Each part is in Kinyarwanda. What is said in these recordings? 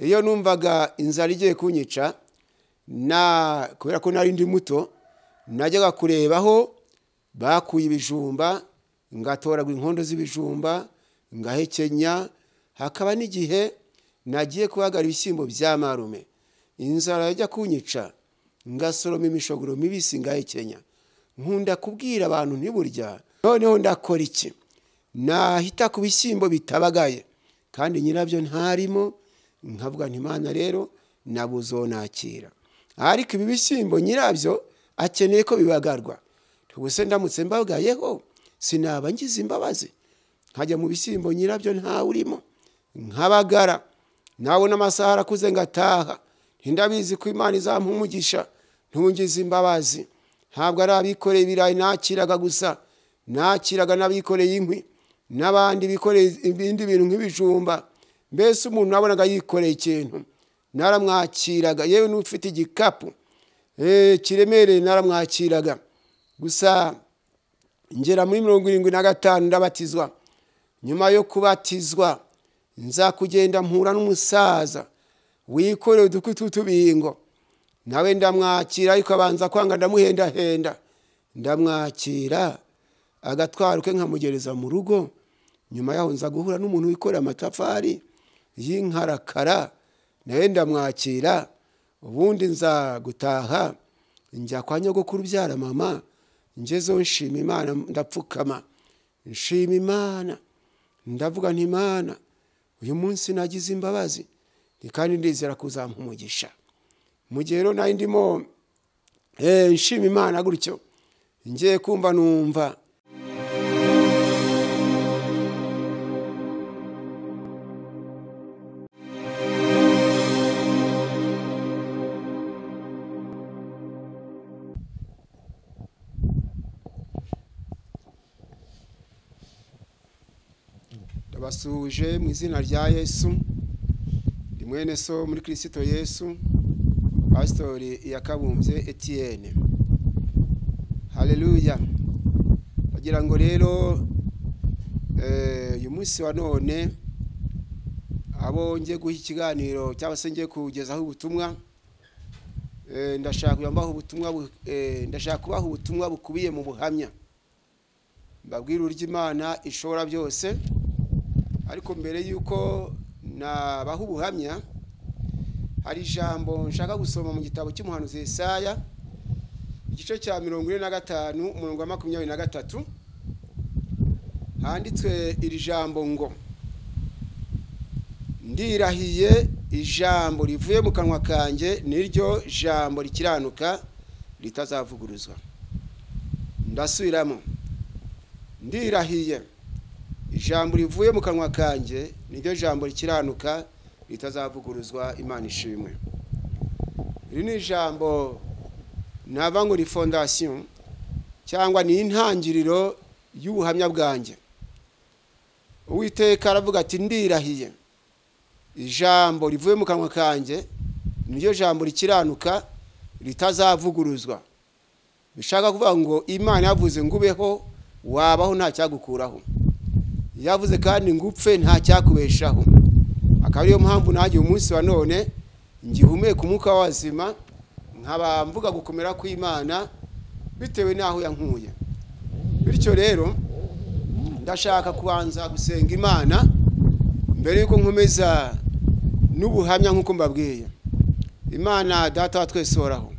iyo numvaga inzara igiye kunyica kubera ko nari ndi muto najyaga kurebaho bakuye ibijumba ngatoragura inkondo z'ibijumba ngahekenya. Hakaba n'igihe nagiye kubagara ibishyimbo bya marume, inzara yajya kunyica ngasoroma imishogoro mibisi ngahekenya. Nkunda kubwira abantu ntiburya noneho ndakora iki, nahita ku bishyimbo bitabagaye kandi nyirabyo ntarimo, nkavuga nti Imana rero nabuzonakira, ariko ibi bishyimbo nyirabyo akeneye ko bibagarwa. Tubuse ndamutse mbagayeho sinaba ngize imbabazi, nkajya mu bishyimbo nyirabyo nta urimo nkabagara, nabona amasaha arakuze ngataha. Ntindabizi ko Imana izampa umugisha ntungize imbabazi. Ntabwo ari abikoreye ibirayi nakiraga gusa, nakiraga n'abikoreye inkwi n'abandi bikoreye ibindi bintu nk'ibijumba. Mbese umuntu nabonaga yikoreye ikintu naramwakiraga, yewe n'ufite igikapu kiremereye naramwakiraga. Gusa ngera muri 75 ndabatizwa. Nyuma yo kubatizwa nza kugenda mpura n'umusaza wikoreye udukwi tw'utubingo, nawe ndamwakira ariko abanza kwanga ndamuhendahenda. Ndamwakira agatwaruke nkamugereza mu rugo. Nyuma yaho nza guhura n'umuntu wikoreye amatafari y'inkarakara, nawe ndamwakira. Ubundi nza gutaha njya kwa nyogokuru byara mama, ngezo nshima Imana ndapfukama nshima Imana, ndavuga nti Imana uyu munsi nagize imbabazi kandi ndizera kuzampa umugisha. Mu gihe rero nari ndimo nshima Imana gutyo, ngiye kumva numva ndabasuje mu izina rya Yesu. Ndi mwene so muri Kristo Yesu, Pastori Yakabumbye Etienne. Haleluya. Bagira ngo rero uyu munsi wa none abo ngiye guha ikiganiro cyangwa se ngiye kugezaho ubutumwa, ndashaka kubaha ubutumwa bukubiye mu buhamya. Mbabwira urya Imana ishobora byose, ariko mbere yuko nabaha ubuhamya hari ijambo nshaka gusoma mu gitabo cy'umuhanuzi Yesaya igice cya 45 umurongo wa 23. Handitswe iri jambo ngo, ndirahiye ijambo rivuye mu kanwa kanjye niryo jambo rikiranuka ritazavuguruzwa. Ndasubiramo, ndirahiye ijambo rivuye mu kanwa kanjye niryo jambo rikiranuka ritazavuguruzwa. Imana ishimwe. Iri ni ijambo nava ngo fondation cyangwa ni intangiriro y'ubuhamya bwanjye. Uwiteka aravuga ati ndirahiye ijambo rivuye mu kanwa kanjye niryo jambo rikiranuka ritazavuguruzwa. Bishaka kuvuga ngo Imana yavuze ngubeho wabaho nta cyagukuraho, yavuze kandi ngupfe nta cyakubeshaho. Akaba ariyo mpamvu nagiye umunsi wa none ngihumeka umwuka w'abazima, nkaba mvuga gukomera kw'Imana bitewe naho yankuye. Bityo rero ndashaka kubanza gusenga Imana mbere yuko nkomeza n'ubuhamya nk'uko mbabwiye. Imana data wa twese oraho,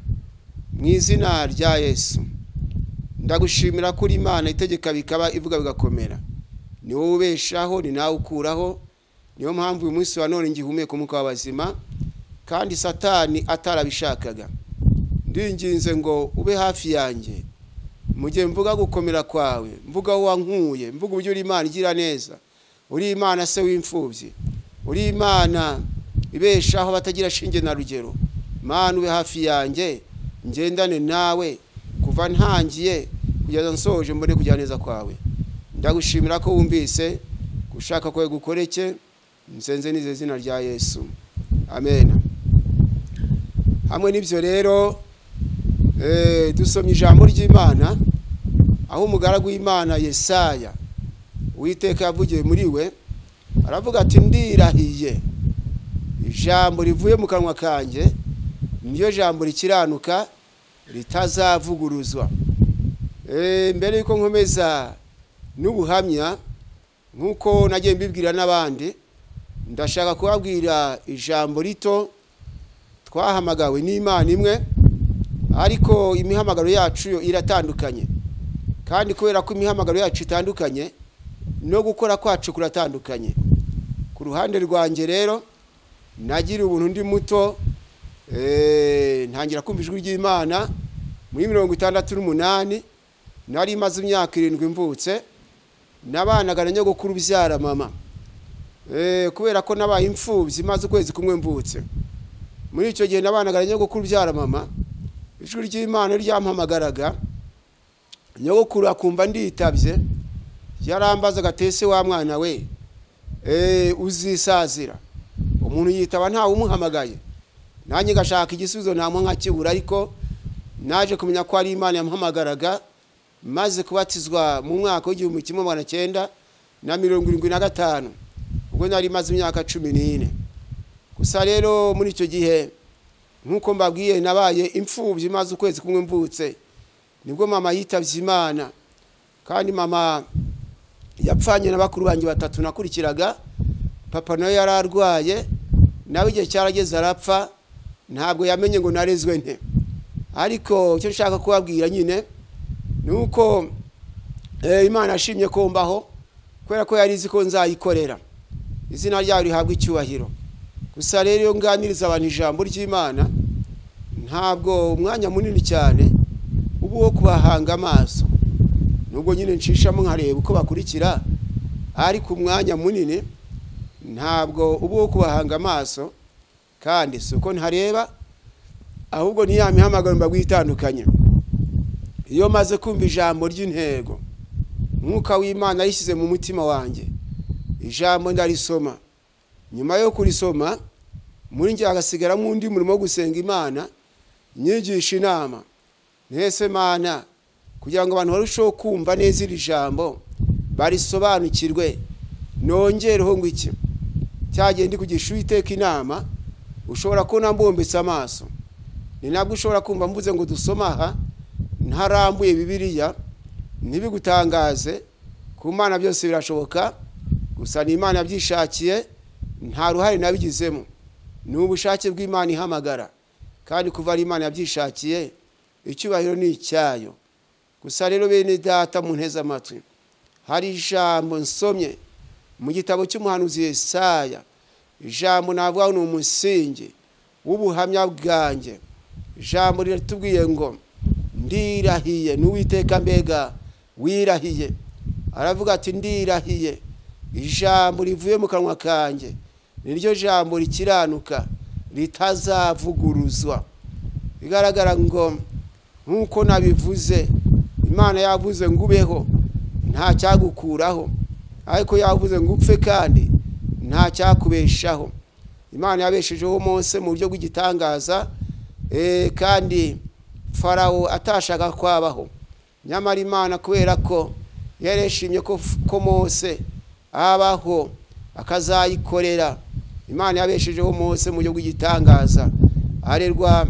mu izina rya Yesu ndagushimira kuri Imana itegeka bikaba ivuga bigakomera. Ni wowe ubeshaho, ni nawe ukuraho. Niyo mpamvu uyu munsi wa none ngihumeka umwuka w'abazima kandi Satani atarabishakaga. Ndinginze ngo ube hafi yanjye mu gihe mvuga gukomera kwawe, mvuga wankuye, mvuga uburyo uri Imana igira neza, uri Imana se w'imfubyi, uri Imana ibeshaho batagira shinge na rugero. Mana ube hafi yanjye, ngendane nawe kuva ntangiye kugeza nsoje, mbone kujya neza kwawe. Ndagushimira ko wumvise gushaka kwawe gukoreke, nsenze nize zina rya Yesu, amen. Hamwe n'ibyo rero dusomye ijambo ry'Imana aho umugaragu w'Imana Yesaya Uwiteka yavugiye muri we, aravuga ati ndirahiye ijambo rivuye mu kanwa kanjye niyo jambo rikiranuka ritazavuguruzwa. Mbere yuko nkomeza n'ubuhamya nkuko nagiye mbibwira n'abandi, ndashaka kubabwira ijambo rito twahamagawe n'Imana imwe, ariko imihamagaro yacu yo iratandukanye. Kandi kubera ko imihamagaro yacu itandukanye no gukora kwacu kuratandukanye. Ku ruhande rwanjye rero nagira ubuntu ndi muto, ntangira kumva ijwi ry'Imana muri 68 nari maze imyaka 7 mvutse, nabanaga na nyogokuru byara mama. Kubera ko nabaye imfubyi maze ukwezi kumwe mvutse. Muri icyo gihe nabanaga na nyogokuru byara mama, ijwi ry'Imana ryampamagaraga, nyogokuru akumva nditabye, yarambaza gatese wa mwana we, uzisazira. Umuntu yitaba ntawe umuhamagaye. Nanjye gashaka igisubizo namwe nkakibura, ariko naje kumenya ko ari Imana yampamagaraga, maze kubatizwa mu mwaka w'1975 ubwo nari maze imyaka 14. Gusa rero muri icyo gihe nkuko mbabwiye nabaye imfubyi maze ukwezi kumwe mvutse, nibwo mama yitavye Imana. Kandi mama yapfanye n'abakuru banjye 3 nakurikiraga. Papa nawe yararwaye, nawe igihe cyarageze arapfa, ntabwo yamenye ngo narezwe nte. Ariko icyo nshaka kubabwira nyine nuko Imana ashimye ko mbaho, kubera ko yari izi ko nzayikorera, izina ryayo rihabwa icyubahiro. Gusa rero iyo nganiriza abantu ijambo ry'Imana, ntabwo umwanya munini cyane ubu wo kubahanga amaso, nubwo nyine nshishamo nkareba uko bakurikira, ariko umwanya munini ntabwo ubu wo kubahanga amaso. Kandi suko ntareba, ahubwo ni ya mihamagaro mbagwitandukanye. Iyo maze kumva ijambo ry'intego, mwuka w'Imana yishyize mu mutima wanjye, ijambo ndarisoma. Nyuma yo kurisoma, muri njye hagasigara mu ndi murimo gusenga Imana, nyigisha inama. Ntese Mana, kugira ngo abantu barusheho kumva neza iri jambo, barisobanukirwe, nongereho ngo iki cyagende kugisha Uwiteka inama, ushobora ko nambombetse amaso. Ni nabwo ushobora kumva mvuze ngo dusoma aha ntarambuye Bibiliya, ntibigutangaze. Ku Mana byose birashoboka, gusa ni Imana yabyishakiye, nta ruhare nabigizemo. Ni ubushake bw'Imana ihamagara, kandi kuva ari Imana yabyishakiye, icyubahiro ni icyayo. Gusa rero bene data munteze amatwi, hari ijambo nsomye mu gitabo cy'umuhanuzi Yesaya. Ijambo navuga ni umusingi w'ubuhamya bwanjye. Ijambo riratubwiye ngo ndirahiye. N'Uwiteka mbega wirahiye, aravuga ati ndirahiye, ijambo rivuye mu kanwa kanjye niryo jambo rikiranuka ritazavuguruzwa. Bigaragara ngo nkuko nabivuze, Imana yavuze ngo ubeho nta cyagukuraho, ariko yavuze ngo upfe kandi nta cyakubeshaho. Imana yabeshejeho Mose mu buryo bw'igitangaza, kandi Farawo atashaka kwabaho. Nyamara Imana kubera ko yareshimye ko Mose abaho akazayikorera, Imana yabeshejeho Mose mu buryo bw'igitangaza, arerwa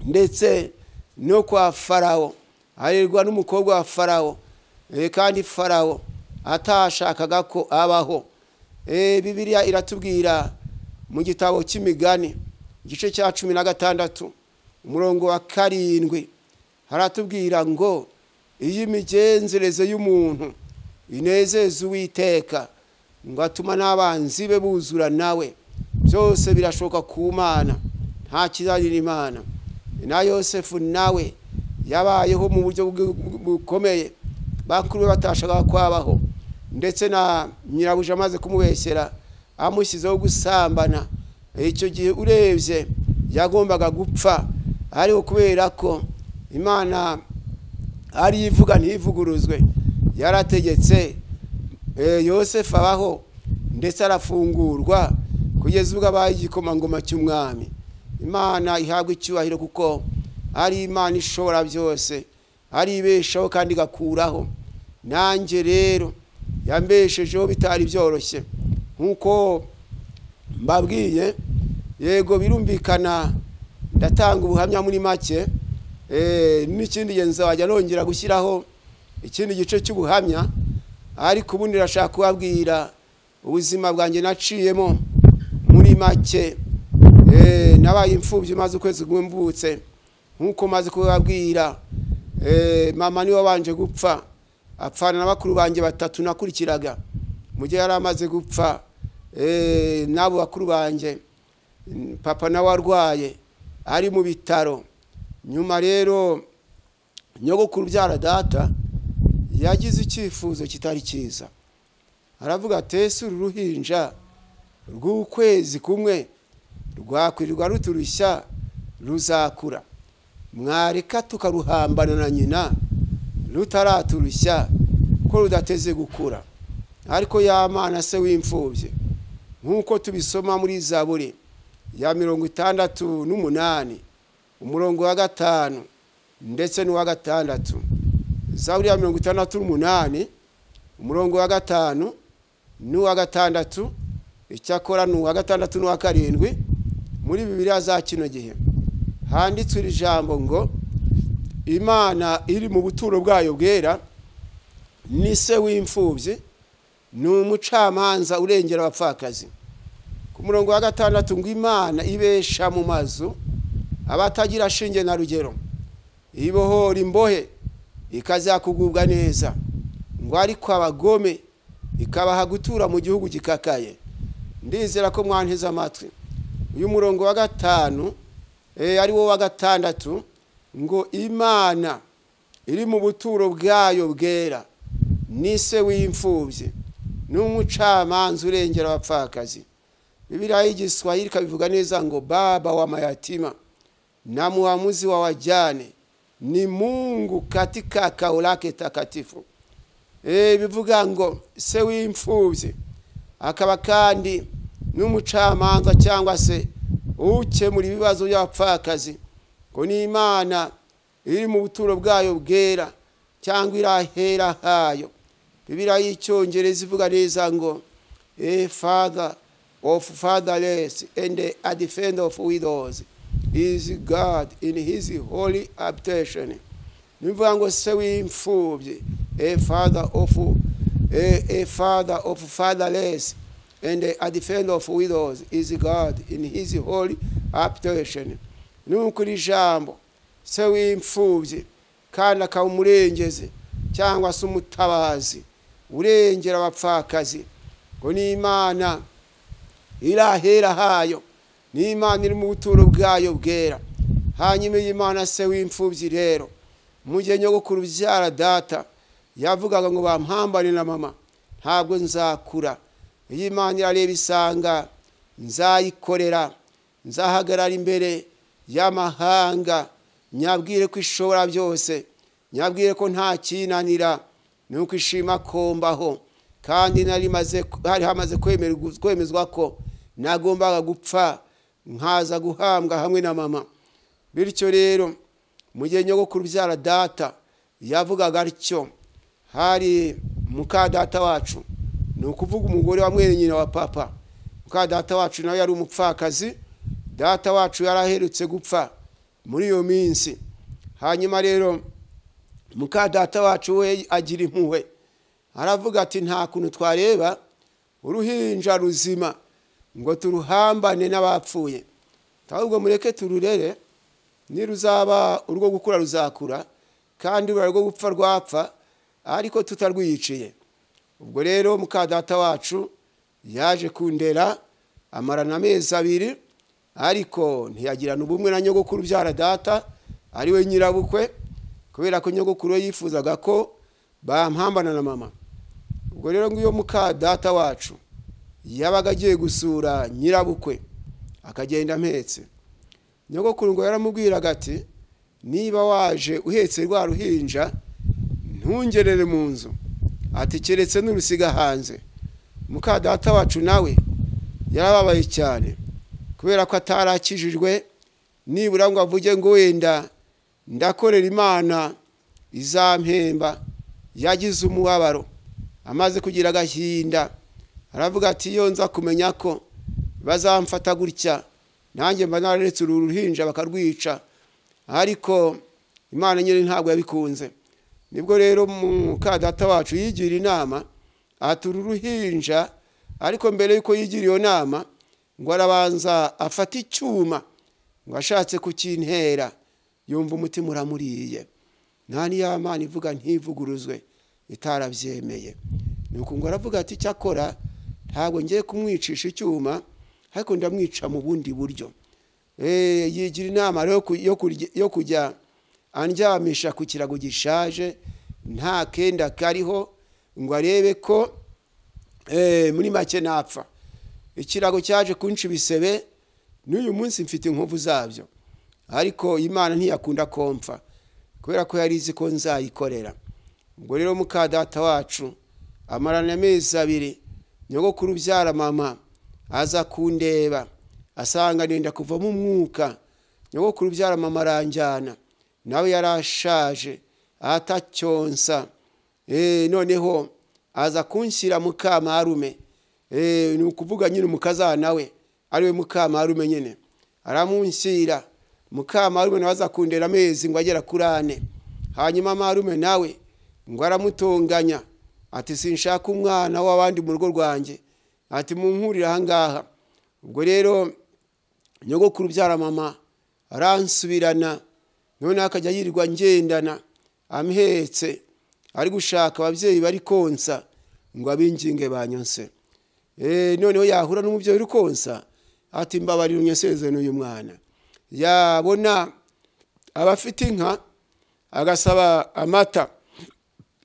ndetse no kwa Farawo, arerwa n'umukobwa wa Farawo, kandi Farawo atashakaga ko abaho. Bibiliya iratubwira mu gitabo cy'Imigani igice cya 16 umurongo wa 7, haratubwira ngo iyi migenzereze y'umuntu inezeza Uwiteka, ngo atuma n'abanzi be buzura nawe. Byose birashoka ku Mana, nta kizanira Imana. Na Yosefu nawe yabayeho mu buryo bukomeye, bakuru batashaka kwabaho, ndetse na nyirabuja amaze kumubeshyera amushyizeho gusambana. Icyo gihe urebye yagombaga gupfa, ariko kubera ko Imana ari ivuga ntivuguruzwe, yarategetse Yosefu abaho ndetse arafungurwa kugeza ubwo abaye igikomangoma cy'umwami. Imana ihabwa icyubahiro kuko ari Imana ishobora byose, ari ibeshaho kandi gakuraho. Nanjye rero yambeshejeho bitari byoroshye, nkuko mbabwiye yego birumvikana ndatanga ubuhamya muri make n'ikindi genza wajya nongera gushyiraho ikindi gice cy'ubuhamya ariko ubundi rashaka kubabwira ubuzima bwanjye naciyemo muri make nabaye imfubyi maze ukwezi gwembutse nkuko maze kubabwira mama niwe wabanje gupfa apfana n'abakuru banjye batatu nakurikiraga mu gihe yari amaze gupfa nabo bakuru banjye papa nawe arwaye ari mu bitaro nyuma rero nyogokuru byara data yagize icyifuzo kitari cyiza aravuga ati uruhinja rw'ukwezi kumwe rwakwirirwa ruturushya ruzakura mwareka tukaruhambana na nyina rutaraturushya ko rudateze gukura ariko y'Imana se w'imfubye nkuko tubisoma muri Zaburi ya 68 umurongo wa 5 ndetse n'uwa 6 Zaburi ya 68 umurongo wa 5 n'uwa 6 icyakora n'uwa 6 n'uwa 7 muri Bibiliya za kino gihe handitswe iri jambo ngo Imana iri mu buturo bwayo bwera ni se w'imfubye n'umucamanza urengera abapfakazi ku murongo wa 6 ngo Imana ibesha mu mazu abatagira shinge na rugero ibohora imbohe ikazakugubwa neza ngo ariko abagome ikabaha gutura mu gihugu gikakaye ndizera ko mwanteze amatwi uyu murongo wa 5 ari wo wa 6 ngo Imana iri mu buturo bwayo bwera ni se w'imfubye n'umucamanza urengera abapfakazi Bibiliya y'Igiswahili kabivuga neza ngo baba wa mayatima na muamuzi wa wajane ni Mungu katika kao lake takatifu bivuga ngo se w'imfubye akaba kandi n'umucamanza cyangwa se ukemura ibibazo by'abapfakazi ko ni Imana iri mu buturo bwayo bwera cyangwa irahera hayo Bibiliya y'Icyongereza ivuga neza ngo Father of fatherless and a defender of widows is God in his holy habitation. Nivuga ngo se w'imfubye a father of fatherless and a defender of widows is God in his holy habitation. Nukuri jambo se w'imfubye kandi akawumurengeze cyangwa se umutabazi urengera abapfakazi ngo ni Imana irahera hayo ni Imana iri mu buturo bwayo bwera hanyuma y'Imana se w'imfubyi rero mu gihe nyogokuru byara data yavugaga ngo bampambane na mama ntabwo nzakura y'Imana irareba isanga nzayikorera nzahagarara imbere y'amahanga nyabwire ko ishobora byose nyabwire ko nta kinanira nuko ishima kombaho kandi hari hamaze kwemezwa ko nagombaga gupfa nkaza guhambwa hamwe na mama bityo rero mu gihe nyogokuru byara data yavugaga atyo hari muka data wacu nukuvuga umugore wa mwene nyina wa papa muka data wacu nawe yari umupfakazi data wacu yaraherutse gupfa muri iyo minsi hanyuma rero muka data wacu we agira impuhwe aravuga ati nta kuntu twareba uruhinja ruzima ngo turuhambane n'abapfuye ahubwo mureke tururere niruzaba urwo gukura ruzakura kandi urwo gupfa rwapfa ariko tutarwiyiciye ubwo rero muka data wacu yaje kundera amarana amezi 2 ariko ntiyagirana ubumwe na nyogokuru byara data ari we nyirabukwe kubera ko nyogokuru yifuzaga ko bampambana na mama ubwo rero ngo iyo muka data wacu yabaga agiye gusura nyirabukwe akagenda mpetse nyogokuru ngo yaramubwiraga ati niba waje uhetse rwa ruhinja ntungerere mu nzu ati keretse n'urusiga hanze muka data wacu nawe yarababaye cyane kubera ko atarakijijwe nibura ngo avuge ngo wenda ndakorera Imana izampemba yagize umubabaro amaze kugira agahinda aravuga ati iyo nza kumenya ko bazamfata gutya nanjye mba nararetse uru ruhinja bakarwica, ariko Imana nyine ntabwo yabikunze. Nibwo rero muka data wacu yigira inama atura uruhinja, ariko mbere yuko yigira iyo nama ngo arabanza afata icyuma ngo ashatse kukintera, yumva umutima uramuriye. Nani ya Mana ivuga ntivuguruzwe itarabyemeye. Nuko ngo aravuga ati cyakora ntabwo ngiye kumwicisha icyuma, ariko ndamwica mu bundi buryo. Yigira inama yo kujya andyamisha ku kirago gishaje nta kenda kariho, ngo arebe ko muri make napfa. Ikirago cyaje kunca ibisebe, n'uyu munsi mfite inkovu zabyo, ariko Imana ntiyakunda kompfa kubera ko yari izi ko nzayikorera. Ubwo rero muka data wacu amarana amezi 2, nyogokuru byara mama aza kundeba asanga nenda kuva mu mwuka. Nyogokuru byara mama aranjyana, nawe yarashaje atacyonsa. Noneho aza kunshyira Mukamarume, ni ukuvuga nyine umukazana we ariwe Mukamarume nyine. Aramunshyira Mukamarume nawe aza kundera amezi ngo agera kuri 4. Hanyuma Marume nawe ngo aramutonganya ati sinshaka umwana w'abandi mu rugo rwanjye, ati munkurira ahangaha. Ubwo rero nyogokuru byara mama aransubirana, none akajya yirirwa ngendana amhetse, ari gushaka ababyeyi bari konsa ngo abinginge banyonse. Noneho yahura n'umubyeyi uri konsa ati mbabarira unyeseze n'uyu mwana. Yabona abafite inka agasaba amata.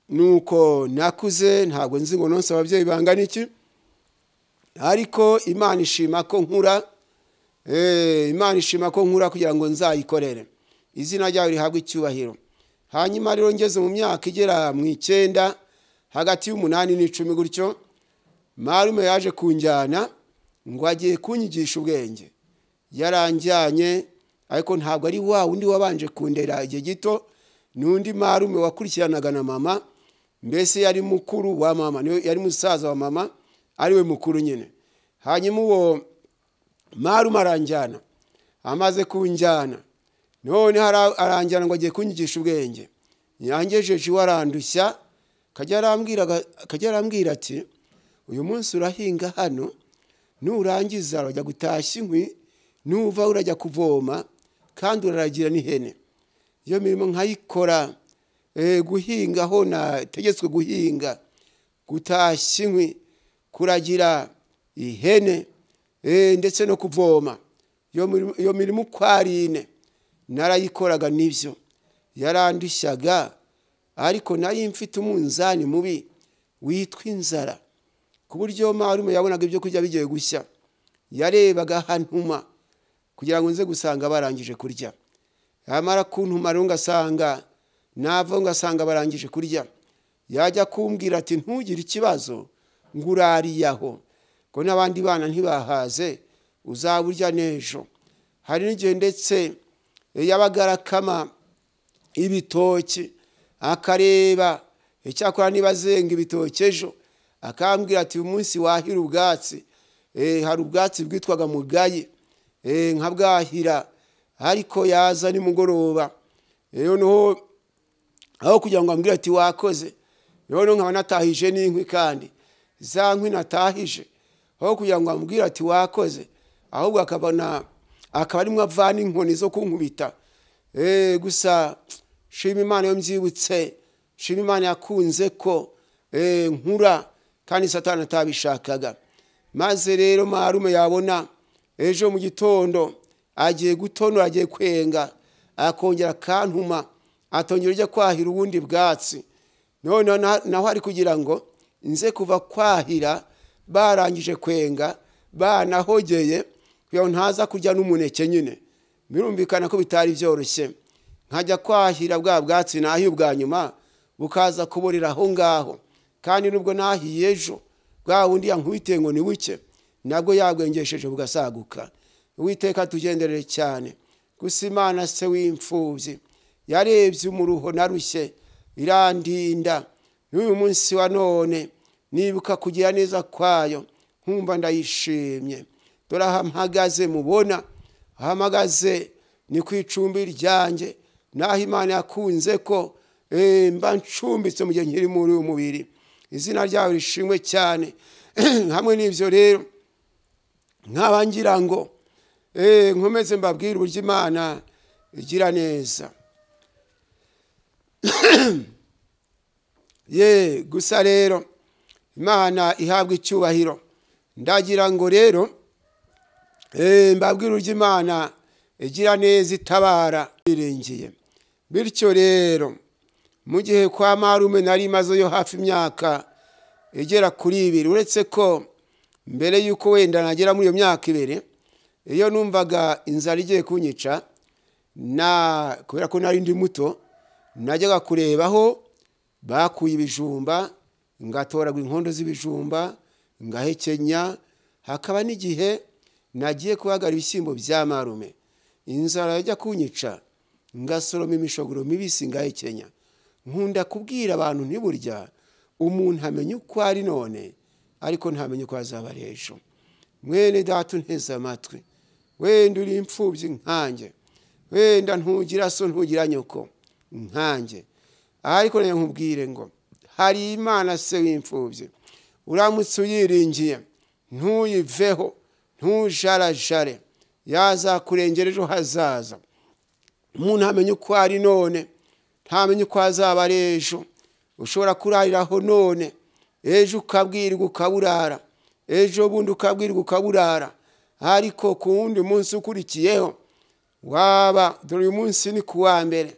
Nuko nakuze ntabwo nzi ngo nonse ababyeyi bangana iki, ariko Imana ishima ko nkura. Imana ishima ko nkura kugira ngo nzayikorere, izina ryawe rihabwe icyubahiro. Hanyuma rero ngeze mu myaka igera mu 9 hagati y'8 n'10 gutyo, Marume yaje kunjyana ngo agiye kunyigisha ubwenge. Yaranjyanye, ariko ntabwo ari wa undi wabanje kundera igihe gito, n'undi Marume wakurikiranaga na mama, mbese yari mukuru wa mama, yari musaza wa mama, ariwe mukuru nyine. Hanyuma uwo Marume aranjyana, amaze kunjyana none aranjyana ngo agiye kunyigisha ubwenge. Yangejeje warandushya, kajya arambwira ati uyu munsi urahinga hano, nurangiza urajya gutashya inkwi, nuva urajya kuvoma, kandi uraragira n'ihene. Iyo mirimo nkayikora, guhinga ho nategetswe guhinga, gutashya inkwi, kuragira ihene, ndetse no kuvoma. Iyo mirimo uko ari 4 narayikoraga nibyo. Yarandushyaga, ariko nayo mfite umunzani mubi witwa inzara, ku buryo Marume yabonaga ibyo kurya bigiye gushya, yarebaga hantuma kugira ngo nze gusanga barangije kurya. Yamara kuntuma rero ngasanga nava ngasanga barangije kurya, yajya kumbwira ati ntugire ikibazo ngurariyaho, ko n'abandi bana ntibahaze uzaburya nejo. Hari n'igihe ndetse yabagarakama ibitoki akareba icyakora nibazenga ibitoki ejo, akambwira ati uyu munsi wahira ubwatsi. Hari ubwatsi bwitwaga mugayi, nkabwahira, ariko yaza ni mugoroba. Noneho aho kugira ngo ambwire ati wakoze, noneho nkaba natahije n'inkwi, kandi za nkwi natahije aho kugira ngo ambwire ati wakoze, ahubwo akaba arimo avana inkoni zo kunkubita. Gusa shima Imana yo mbyibutse, shima Imana yakunze ko nkura, kandi Satani atabishakaga. Maze rero Marume yabona ejo mu gitondo agiye gutonora, agiye kwenga, akongera kantuma atongera ujya kwahira ubundi bwatsi. None naho ari kugira ngo nze kuva kwahira barangije kwenga, banahogeye, kugira ntaza kurya n'umuneke nyine. Birumvikana ko bitari byoroshye. Nkajya kwahira bwa bwatsi nahiye ubwa nyuma bukaza kuborera aho ngaho, kandi nubwo nahiye ejo bwa wundi yankubite ngo ni wike, nabwo yabwengesheje bugasaguka. Uwiteka tugenderere cyane. Gusa Imana se w'imfubyi yarebye umuruho narushye irandinda. N'uyu munsi wa none nibuka kugira neza kwayo, nkumva ndayishimye. Dore aha mpagaze mubona, ahamagaze ni ku icumbi ryanjye, naho Imana yakunze ko mba ncumbitse mu gihe nkiri muri uyu mubiri. Izina ryawe rishimwe cyane. Hamwe n'ibyo rero nkaba ngira ngo nkomeze mbabwire uburyo Imana igira neza. Gusa rero Imana ihabwa icyubahiro. Ndagira ngo rero mbabwire uburyo Imana igira neza, itabara iringiye. Bityo rero mu gihe kwa marume nari mazeyo hafi imyaka igera kuri 2, uretse ko mbere yuko wenda nagera muri iyo myaka 2, iyo numvaga inzara igiye kunyica, kubera ko nari ndi muto, najyaga kurebaho bakuye ibijumba, ngatoragwa inkondo z'ibijumba, ngahekenya. Hakaba n'igihe nagiye kubagara ibishyimbo bya marume, inzara yajya kunyica, ngasoroma imishogoro mibisi ngahekenya. Nkunda kubwira abantu ntiburya umuntu amenya uko ari none, ariko ntamenye uko azaba ejo. Mwene data unteze amatwi, wenda uri imfubyi nkanjye, wenda ntugira so ntugira nyoko nkanjye, ariko nayo nkubwire ngo hari Imana se w'imfubyi. Uramutse uyiringiye ntuyiveho, ntujarajare, yazakurengera ejo hazaza. Umuntu amenye uko ari none, ntamenye uko azaba ejo. Ushobora kurariraho none, ejo ukabwirwa ukaburara, ejo bundi ukabwirwa ukaburara, ariko ku wundi munsi ukurikiyeho waba dore uyu munsi ni kuwa mbere,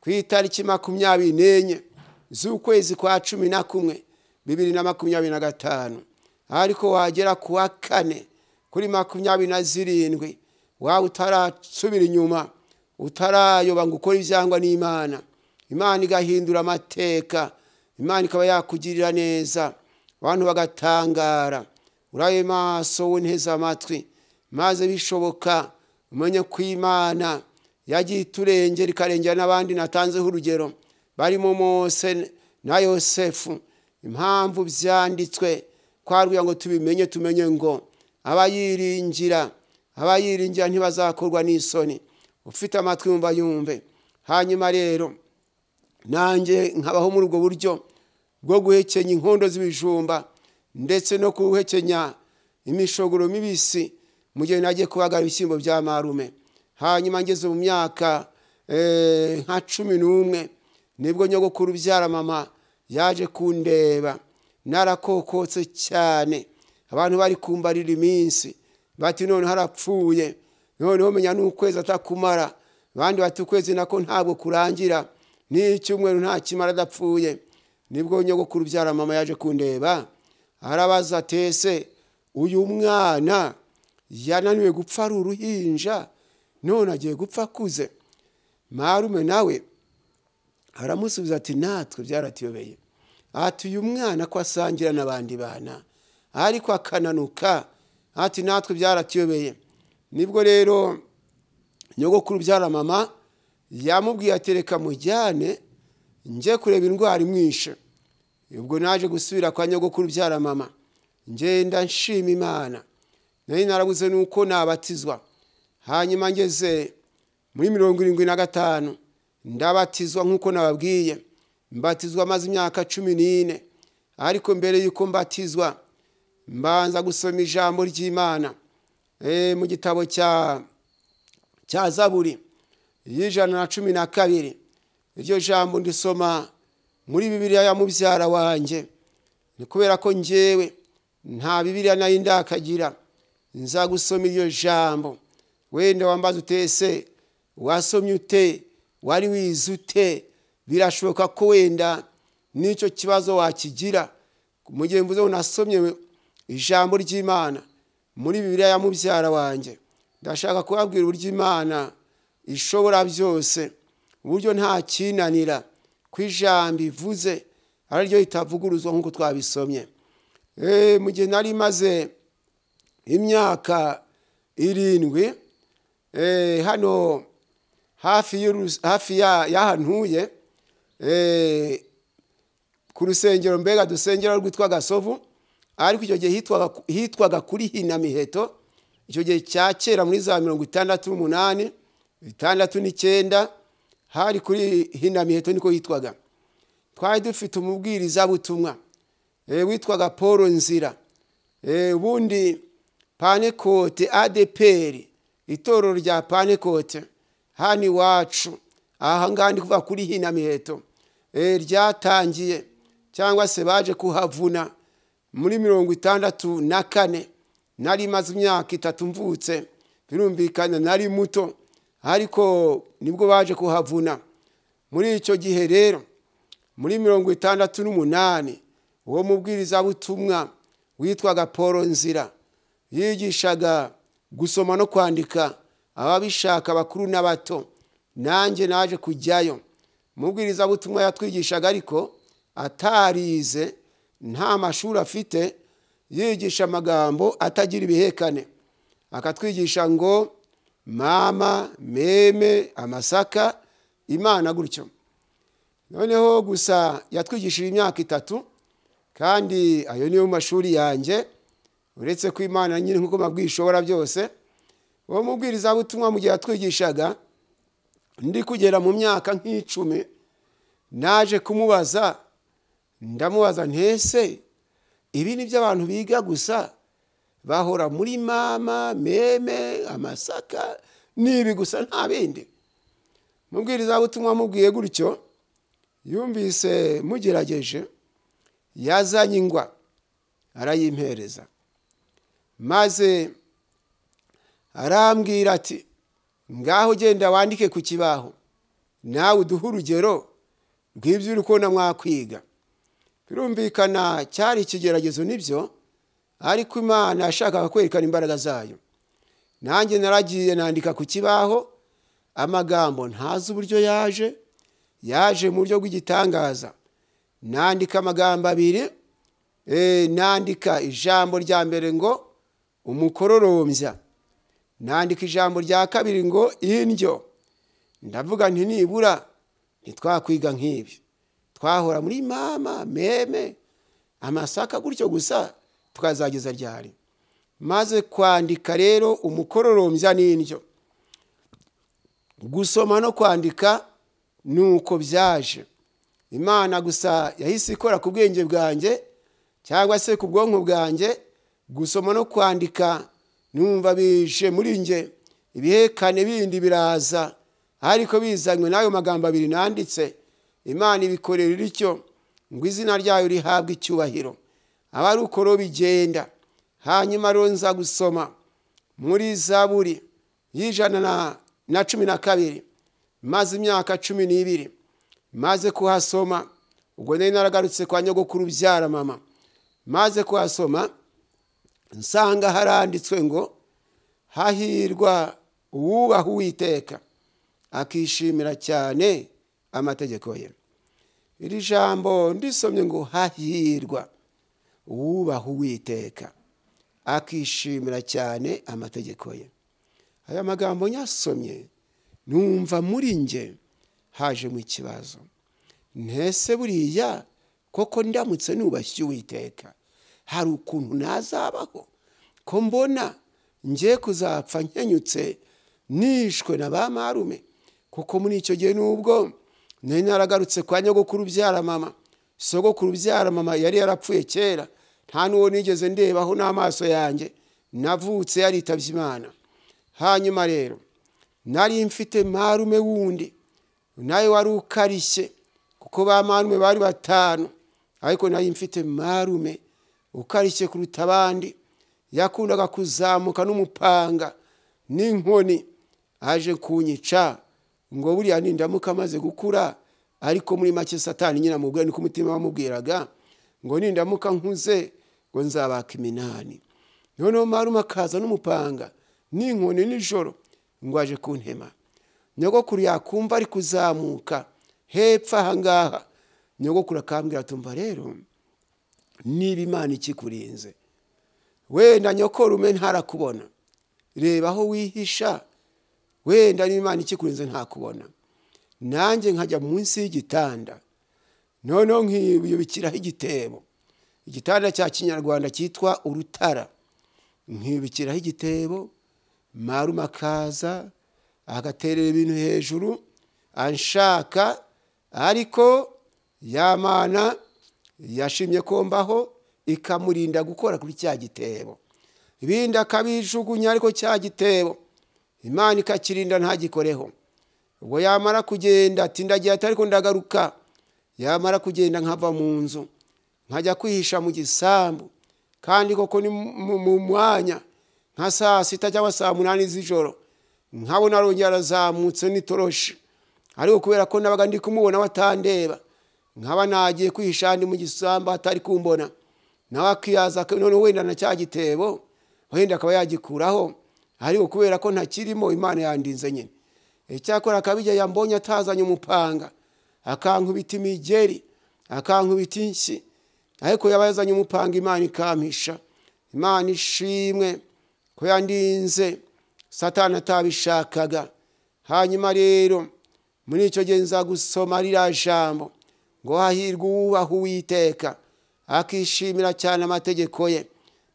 ku itariki 24 z'ukwezi kwa 11 2025, ariko wagera kuwa 4 kuri 27 waba utarasubira inyuma, utarayoba ngo ukore ibyangwa n'Imana. Imana igahindura amateka, Imana ikaba yakugirira neza, abantu bagatangara. Uraye maso unteze amatwi, maze bishoboka umenye ko Imana yagiye iturengera, ikarengera n'abandi natanzeho urugero, barimo Mose na Yosefu. Impamvu byanditswe kwaruye ngo tubimenye, tumenye ngo abayiringira ntibazakorwa n'isoni. Ufite amatwi yumva yumve. Hanyuma rero nanjye nkabaho muri ubwo buryo bwo guhekenya inkondo z'ibijumba, ndetse no guhekenya imishogoro mibisi mu gihe nagiye kubagara ibishyimbo bya marume. Hanyuma ngeze mu myaka nka 11 nibwo nyogokuru byara mama yaje kundeba, narakokotse cyane. Abantu bari kumbarira iminsi bati none harapfuye, none umenya n'ukwezi atakumara. Abandi bati ukwezi nako ntabwo kurangira, n'icyumweru nta kimara adapfuye. Nibwo nyogokuru byara mama yaje kundeba, arabaza atese uyu mwana yananiwe gupfa ari uruhinja, none agiye gupfa akuze. Marume nawe aramusubiza ati natwe byaratiyobeye, ati uyu mwana ko asangira n'abandi bana ariko akananuka, ati natwe byaratiyobeye. Nibwo rero nyogokuru byara mama yamubwiye atereka mujyane nje kureba indwara imwishe. Ubwo naje gusubira kwa nyogokuru byara mama, ngenda nshima Imana. Nari narabuze nuko nabatizwa. Hanyuma ngeze muri 75 ndabatizwa nkuko nababwiye. Mbatizwa maze imyaka 14, ariko mbere yuko mbatizwa mbanza gusoma ijambo ry'Imana mu gitabo cya Zaburi 112. Iryo jambo ndisoma muri Bibiliya ya mubyara wanjye. Ni kubera ko njyewe nta Bibiliya nayo ndakagira, nza gusoma iryo jambo. Wenda wambaza utese wasomye ute, wari wize ute, birashoboka ko wenda n'icyo kibazo wakigira. Mu gihe mvuze nasomye ijambo ry'Imana muri Bibiliya ya mubyara wanjye, ndashaka kubabwira uburyo Imana ishobora byose, uburyo nta kinanira kwijambo ivuze ari ryo itavuguruzwa nkuko twabisomye. Mu gihe nari maze imyaka 7 hano hafi yahantuye ku rusengero mbega dusengera rwitwa Gasovu, ariko icyo gihe hitwaga kuri Hinamiheto. icyo gihe cya kera muri za 68 69 hari kuri Hinamiheto niko yitwaga. Twari dufite umubwiriza butumwa witwaga Paul Nzira. Ubundi Panekote ADPR, itorero rya Panekote hani wacu aha ngandi kuva kuri Hinamiheto ryatangiye cyangwa se baje kuhavuna muri 64. Nari maze imyaka 3 mvutse, birumvikana nari muto, ariko nibwo baje kuhavuna. Muri icyo gihe rero muri 68 uwo mubwiriza butumwa witwaga Paul Nzira yigishaga gusoma no kwandika ababishaka bakuru n'abato. Nanjye naje kujyayo. Mubwiriza butumwa yatwigishaga ariko atarize, nta mashuri afite, yigisha amagambo atagira ibihekane. Akatwigisha ngo mama, meme, amasaka, Imana gutyo. Noneho gusa yatwigishije imyaka 3 kandi ayo niyo mashuri yanjye, uretse ko Imana nyine nkuko mabwishobora byose. Uwo mubwiriza butumwa mu gihe yatwigishaga ndi kugera mu myaka nk'icumi, naje kumubaza, ndamubaza ntese ibi ni by'abantu biga gusa bahora muri mama, meme, amasaka nibi gusa nta bindi? Mubwiriza butumwa mubwiye gutyo, yumvise mugerageje, yazanye ingwa arayimpereza, maze arambwira ati ngaho genda wandike ku kibaho, nawe uduhe urugero rw'ibyo uri kubona mwakwiga. Birumvikana cyari ikigeragezo nibyo, ariko Imana yashakaga kwerekana imbaraga zayo. Nanjye naragiye nandika ku kibaho amagambo ntazi uburyo yaje mu buryo bw'igitangaza. Nandika amagambo 2, nandika ijambo rya mbere ngo umukororombya, nandika ijambo rya kabiri ngo indyo. Ndavuga nti nibura ntitwakwiga nk'ibi, twahora muri mama, meme, amasaka gutyo gusa, tukazageza ryari? Maze kwandika rero umukororombya n'indyo, gusoma no kwandika nuko byaje. Imana gusa yahise ikora ku bwenge bwanjye cyangwa se ku bwonko bwanjye. Gusoma no kwandika numva bije muri nge, ibihekane bindi biraza, ariko bizanywe n'ayo magambo 2 nanditse. Imana ibikorera icyo ngo izina ryayo rihabwe icyubahiro. Abari ukoro bigenda. Hanyuma ronza gusoma muri Zaburi y'112, maze imyaka 12 maze kuhasoma. Ubwo nari naragarutse kwa nyogokuru byara mama, maze kuhasoma nsanga haranditswe ngo hahirwa uwubaha Uwiteka akishimira cyane amategeko ye. Iri jambo ndisomye ngo hahirwa uwubaha Uwiteka akishimira cyane amategeko ye. Aya magambo nyasomye numva muri nge haje mu kibazo. Ntese buriya koko ndamutse nubashye Uwiteka hari ukuntu nazabaho ko mbona ngiye kuzapfa nkenyutse nishwe na ba marume? Kuko muri icyo gihe nubwo nari naragarutse kwa nyogokuru byara mama, sogokuru byara mama yari yarapfuye kera, nta nuwo nigeze ndebaho n'amaso yanjye, navutse yaritavye Imana. Hanyuma rero nari mfite marume wundi naye wari ukarishye, kuko ba marume bari 5, ariko nari mfite marume ukarishye kuruta abandi. Yakundaga kuzamuka n'umupanga n'inkoni aje kunyica, ngo buriya nindamuka maze gukura. Ariko muri make Satani nyina mubwira niko umutima wamubwiraga ngo nindamuka nkuze ngo nzabaka iminani. Noneho marume akaza n'umupanga n'inkoni nijoro ngo aje kuntema. Nyogokuru yakumva ari kuzamuka hepfa ahangaha, nyogokuru akambwira tumva rero niba Imana ikikurinze, wenda nyokorume ntarakubona, reba aho wihisha, wenda niba Imana ikikurinze ntakubona. Nanjye nkajya munsi y'igitanda, noneho nkibikiraho igitebo, igitanda cya Kinyarwanda cyitwa urutara, nkibikiraho igitebo marume akaza agaterera ibintu hejuru anshaka, ariko ya Mana yashimye ko mbaho ikamurinda gukora kuri cya gitebo, ibindi akabijugunya, ariko cya gitebo Imana ikakirinda ntagikoreho. Ubwo yamara kugenda ati ndagiye, ariko ndagaruka. Yamara kugenda nkava mu nzu nkajya kwihisha mu gisambu, kandi koko ni mu mwanya nka saa 6 cyangwa saa 8 z'ijoro, nkabona arongera arazamutse n'itoroshi, ariko kubera ko nabaga ndi kumubona watandeba, nkaba nagiye kwihisha ndi mu gisambu atari kumbona, nawe akiyaza none wenda na cya gitebo wenda akaba yagikuraho, ariko kubera ko ntakirimo Imana yandinze nyine. Icyakora akabijya yambonye atazanye umupanga, akankubita imigeri, akankubita inshyi, ariko yabazanye umupanga Imana ikampisha. Imana ishimwe ko yandinze Satani atabishakaga. Hanyuma rero muri icyo gihe nza gusoma ririya jambo ngo hahirwa uwubaha Uwiteka akishimira cyane amategeko ye.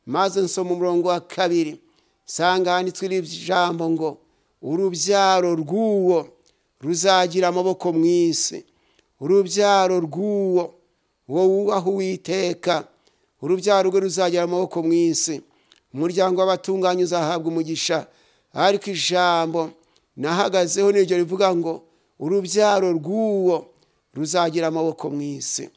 Maze nsoma umurongo wa 2 sanga handitswe iri jambo ngo urubyaro rw'uwo ruzagira amaboko mu isi. Urubyaro rw'uwo wubaha Uwiteka, urubyaro rwe ruzagira amaboko mu isi. Umuryango w'abatunganye uzahabwa umugisha. Ariko ijambo nahagazeho niryo rivuga ngo urubyaro rw'uwo ruzagira amaboko mu isi.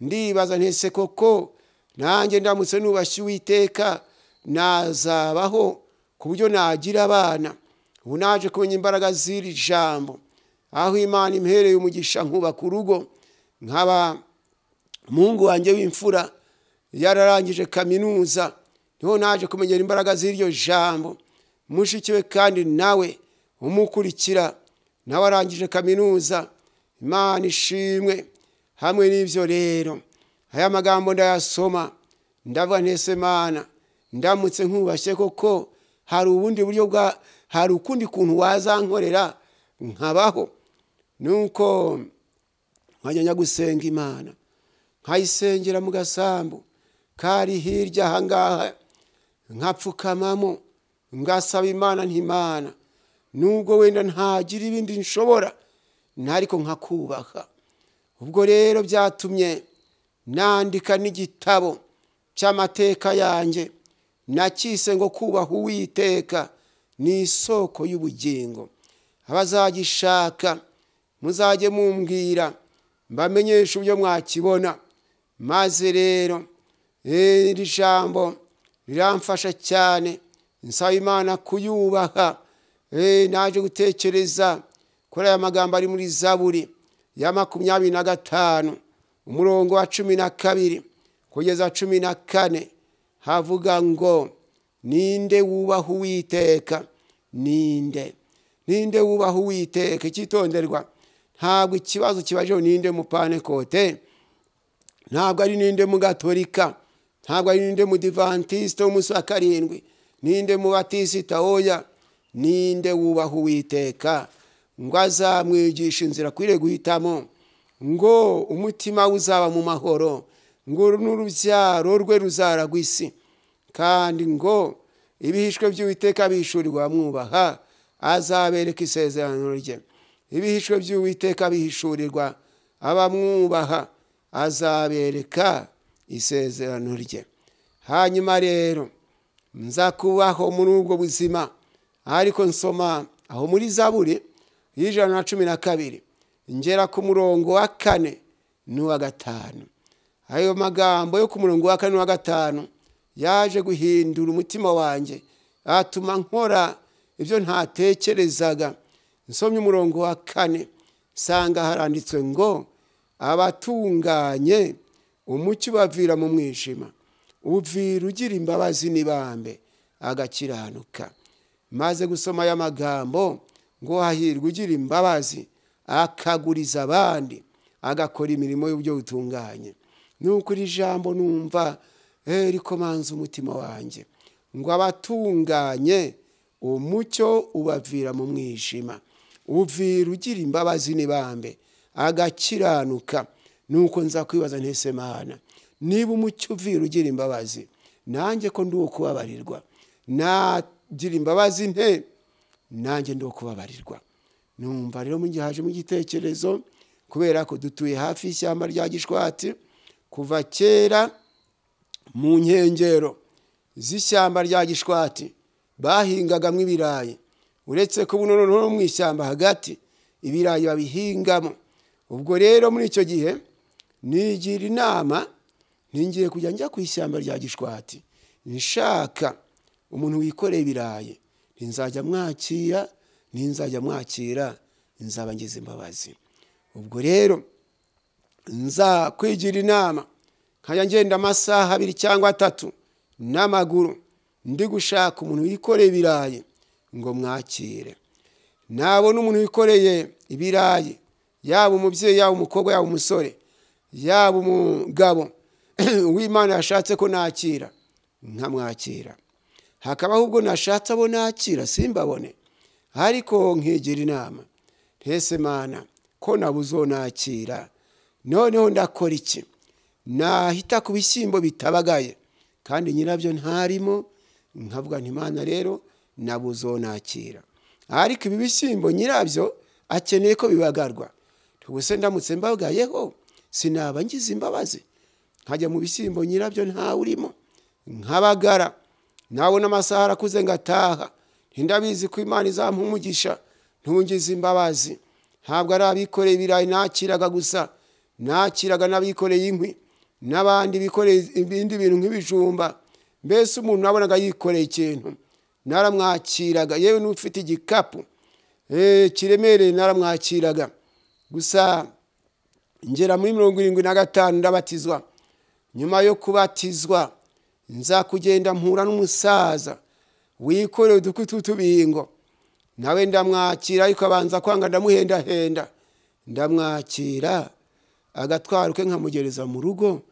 Ndibaza ntese koko nanjye ndamutse nubashye Uwiteka nazabaho ku buryo nagira abana? Ubu naje kumenya imbaraga z'iri jambo, aho Imana impereye umugisha nkubaka urugo, nkaba Mungu wanjye w'imfura yararangije kaminuza, niho naje kumenyera imbaraga z'iryo jambo. Mushikiwe kandi nawe umukurikira nawe arangije kaminuza, Imana ishimwe. Hamwe n'ivyo rero aya magambo ndayasoma ndavuga ntese Mana ndamutse nkubashye koko hari ubundi buryo hari ukundi kuntu wazankorera nkabaho. Nuko nkajya gusenga Imana, nkayisengera mu gasambu kari hirya ahangaha, nkapfukamamo ngasaba Imana nti Imana nubwo wenda ntagira ibindi nshobora, ntariko nkakubaha. Ubwo rero byatumye nandika n'igitabo cy'amateka yanjye, nakise ngo kubaha Uwiteka ni isoko y'ubugingo. Abazagishaka muzajye mumbwira mbamenyesha uburyo mwakibona. Maze rero iri jambo riramfasha cyane, nsaba Imana kuyubaha. Naje gutekereza kuri aya magambo ari muri Zaburi ya 25 umurongo wa 12 kugeza 14, havuga ngo ninde wubaha Uwiteka? Ninde wubaha Uwiteka? Ikitonderwa, ntabwo ikibazo kibajeho ninde mu Panekote, ntabwo ari ninde mu Gatolika, ntabwo ari ninde mu Adventiste w'umunsi wa 7, ninde mu Batisita. Oya, ninde wubaha Uwiteka ngo azamwigisha inzira akwiriye guhitamo, ngo umutima uzaba mu mahoro, ngo n'urubyaro rwe ruzaragwa isi, kandi ngo ibihishwe by'Uwiteka bishurirwa abamwubaha, azabereka isezerano rye. Ibihishwe by'Uwiteka bihishurirwa abamwubaha, azabereka isezerano rye. Hanyuma rero nza kubaho muri ubwo buzima, ariko nsoma aho muri Zaburi y'ijana na 12 ngera ku murongo wa 4 n'uwa 5. Ayo magambo yo ku murongo wa 4 n'uwa 5 yaje guhindura umutima wanjye, atuma nkora ibyo ntatekerezaga. Nsomye umurongo wa 4 sanga haranditswe ngo abatunganye umucyo bavira mu mwijima, uvira ugira imbabazi n'ibambe agakiranuka. Maze gusoma aya magambo ngo hahirwa ugira imbabazi akaguriza abandi, agakora imirimo y'uburyo butunganye. Nuko iri jambo numva rikomanza umutima wanjye ngo abatunganye umucyo ubavira mu mwijima, uvira ugira imbabazi n'ibambe agakiranuka. Nuko nza kwibaza ntese Mana, niba umucyo uvira ugira imbabazi, nanjye ko ndi uwo kubabarirwa, gira imbabazi nte nanjye ndo kubabarirwa. Numva rero haje mu gitekerezo, kubera ko dutuye hafi y'ishyamba rya Gishwati, kuva kera mu nkengero z'ishyamba rya Gishwati bahingagamo ibirayi, uretse ko buno no mu ishyamba hagati ibirayi babihingamo. Ubwo rero muri icyo gihe nigira inama, ntingiye kujya njya ku ishyamba rya Gishwati nshaka umuntu wikoreye ibirayi, nzajya mwakira nzaba ngize imbabazi. Ubwo rero nza kwigira inama, nkajya ngenda amasaha 2 cyangwa 3 n'amaguru ndi gushaka umuntu wikoreye ibirayi ngo mwakire. Nabona umuntu wikoreye ibirayi, yaba umubyeyi, yaba umukobwa, yaba umusore, yaba umugabo w'Imana yashatse ko nakira, nkamwakira. Hakabaho ubwo nashatse abo nakira simbabone, ariko nkigira inama, ntese Mana ko nabuzonakira, noneho ndakora iki? Nahita ku bishyimbo bitabagaye kandi nyirabyo ntarimo, nkavuga nti Mana rero nabuzonakira, ariko ibi bishyimbo nyirabyo akeneye ko bibagarwa. Ubuse ndamutse mbagayeho sinaba ngize imbabazi, nkajya mu bishyimbo nyirabyo nta urimo nkabagara. Nabona amasaha arakuze ngataha, ntindabizi ko Imana izampa umugisha ntungize imbabazi. Ntabwo ari abikoreye ibirayi nakiraga gusa, nakiraga n'abikoreye inkwi n'abandi bikoreye ibindi bintu nk'ibijumba. Mbese umuntu nabonaga yikoreye ikintu naramwakiraga, yewe n'ufite igikapu kiremereye naramwakiraga. Gusa ngera muri 75 ndabatizwa. Nyuma yo kubatizwa nza kugenda mpura n'umusaza wikoreye udukwi tw'utubingo, nawe ndamwakira, ariko abanza kwanga ndamuhenda, ndamwakira agatwaruke nkamugereza mu rugo.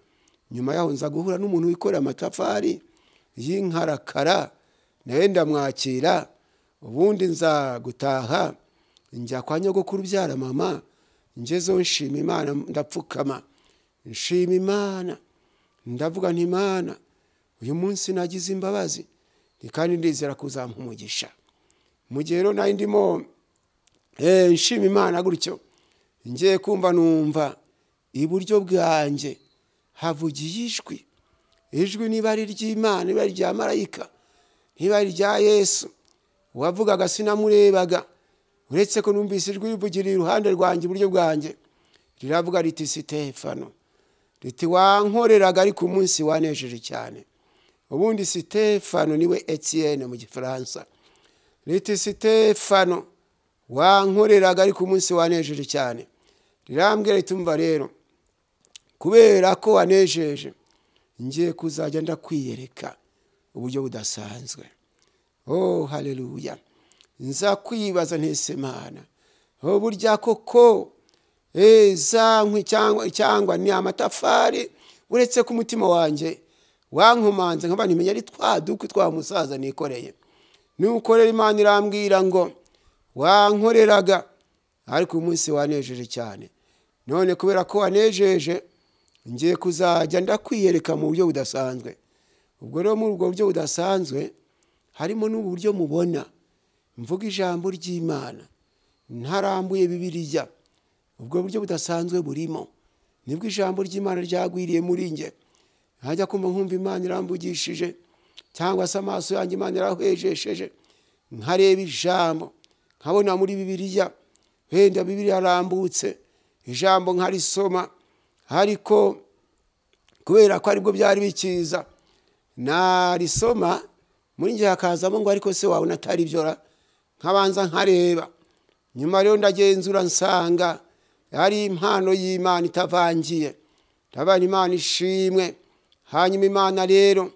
Nyuma yaho nza guhura n'umuntu wikoreye amatafari y'inkarakara, nawe ndamwakira. Ubundi nza gutaha njya kwa nyogokuru byara mama, ngezo nshima Imana, ndapfukama nshima Imana, ndavuga nti Imana uyu munsi nagize imbabazi kandi ndizera kuzampa umugisha. Mu gihe rero nari ndimo nshima Imana gutyo, ngiye kumva numva iburyo bwanjye havugiye ijwi, niba ari ry'Imana, niba ari rya marayika, niba ari rya Yesu. Wavugaga sinamurebaga, uretse ko numvise ijwi rivugira iruhande rwanjye iburyo bwanjye, riravuga riti Sitefano, riti wankoreraga ariko umunsi wanejeje cyane. Ubundi Sitefano niwe Etienne mu Gifaransa. Riti Sitefano wankoreraga ariko umunsi wanejeje cyane. Rirambwira riti umva rero, kubera ko wanejeje ngiye kuzajya ndakwiyereka uburyo budasanzwe. Oh haleluya. Nza kwibaza ntese Mana, burya koko zankwi cyangwa ni amatafari, uretse ku mutima wanjye wankomanze nkaba nimenya ari twadukwi twa musaza nikoreye. Nukorera Imana irambwira ngo wankoreraga ariko umunsi wanejeje cyane. None kubera ko wanejeje ngiye kuzajya ndakwiyereka mu buryo budasanzwe. Ubwo rero muri ubwo buryo budasanzwe harimo n'uburyo mubona mvuga ijambo ry'Imana ntarambuye Bibiliya. Ubwo buryo budasanzwe burimo, nibwo ijambo ry'Imana ryagwiriye muri nge. Hajya kumva nkumva Imana irambugishije, cyangwa se amaso yanjye Imana yarahwejesheje, nkareba ijambo nkabona muri Bibiliya, wenda Bibiliya yarambutse ijambo nkarisoma, ariko kubera ko aribwo byari bikiza narisoma muri nge hakazamo ngo ariko se wawe natari byo, nkabanza nkareba. Nyuma rero ndagenzura nsanga ari impano y'Imana itavangiye, ndabana Imana ishimwe. Hanyuma Imana rero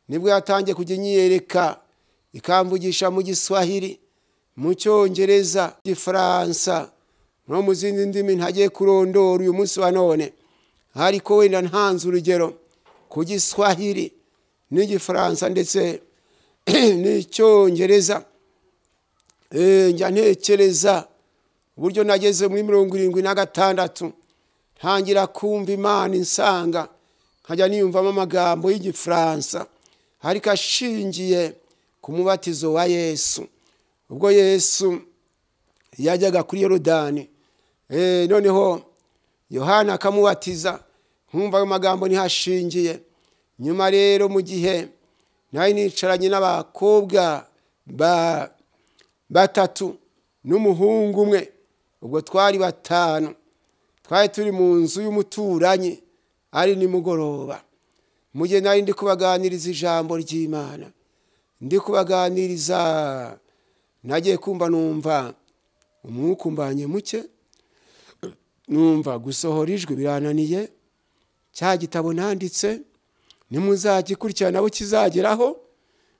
nibwo yatangiye kujya inyereka, ikamvugisha mu Giswahili, mu Cyongereza, Igifaransa no mu zindi ndimi ntagiye kurondora uyu munsi wa none, ariko wenda ntanze urugero ku Giswahili n'Igifaransa ndetse n'Icyongereza. Njya ntekereza uburyo nageze muri 76 ntangira kumva Imana insanga, nkajya niyumvamo amagambo y'Igifaransa ariko ashingiye ku mubatizo wa Yesu. Ubwo Yesu yajyaga kuri Yorodani, noneho Yohana akamubatiza, nkumva ayo magambo ntihashingiye. Nyuma rero mu gihe nari nicaranye n'abakobwa batatu n'umuhungu umwe, ubwo twari batanu, twari turi mu nzu y'umuturanyi, ari nimugoroba. Mu gihe nari ndi kubaganiriza ijambo ry'Imana, ndi kubaganiriza, nagiye kumva numva umwuka umbanye muke, numva gusohora ijwi birananiye. Cya gitabo nanditse nimuzagikurikirana abo kizageraho,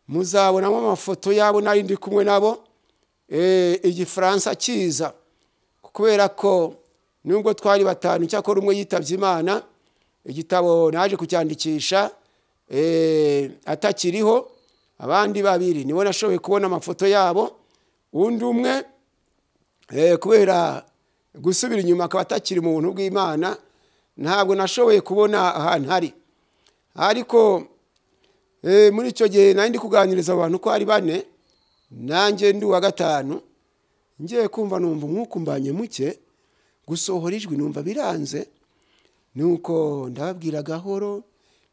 muzabonamo amafoto yabo nari ndi kumwe nabo, Igifaransa kiza, kubera ko nubwo twari batanu cyakora umwe yitavye Imana. Igitabo naje kucyandikisha atakiriho, abandi babiri nibo nashoboye kubona amafoto yabo. Undi umwe kubera gusubira inyuma akaba atakiri mu buntu bw'Imana, ntabwo nashoboye kubona ahantu hari. Ariko muri icyo gihe nari ndi kuganiriza abantu ko ari bane, nanjye ndi wa gatanu, ngiye kumva numva umwuka umbanye muke, gusohora ijwi numva biranze. Nuko ndababwira gahoro,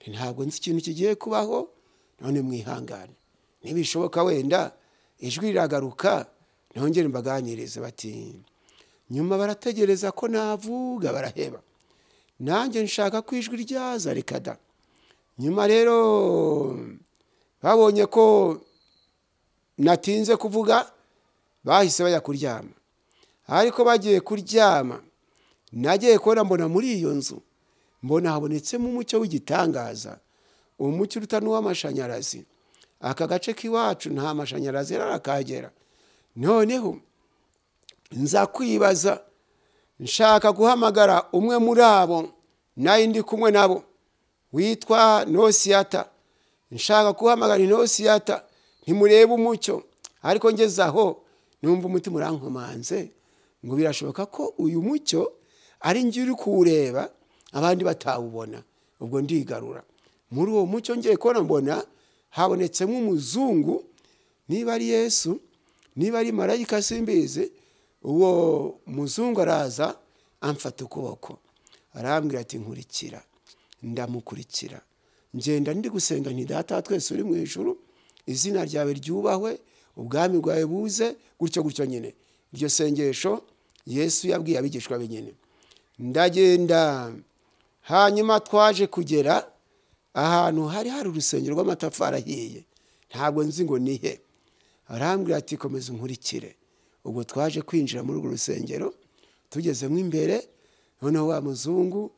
ntabwo nzi ikintu kigiye kubaho, none mwihangane, nibishoboka wenda ijwi riragaruka nongere mbaganirize. Bati nyuma barategereza ko navuga, baraheba. Nanjye nshaka ko ijwi ryaza, reka da. Nyuma rero babonye ko natinze kuvuga, bahise bajya kuryama. Ariko bagiye kuryama, nagiye kubona mbona muri iyo nzu, mbona habonetsemo umucyo w'igitangaza, umucyo uruta n'uw'amashanyarazi. Aka gace k'iwacu nta mashanyarazi arakagera. Noneho nza kwibaza, nshaka guhamagara umwe muri abo nari ndi kumwe nabo witwa Nosiyata. Nshaka guhamagara Nosiyata, ntimurebe umucyo. Ariko ngeze aho numva umutima urankomanze, ngo birashoboka ko uyu mucyo ari njye uri kuwureba, abandi batawubona. Ubwo ndigarura muri uwo mucyo, ngiye kubona mbona habonetsemo umuzungu, niba ari Yesu niba ari marayika simbizi. Uwo muzungu araza amfata ukuboko, arambwira ati nkurikira. Ndamukurikira, ngenda ndi gusenga nti Data twese uri mu ijuru, izina ryawe ryubahwe, ubwami bwawe buze, gutyo gutyo nyine. Iryo sengesho Yesu yabwiye abigishwa be nyine. Ndagenda, hanyuma twaje kugera ahantu hari urusengero rw'amatafari ahiye, ntabwo nzi ngo nihe. Arambwira ati komeza unkurikire. Ubwo twaje kwinjira muri urwo rusengero, tugezemo imbere, noneho wa muzungu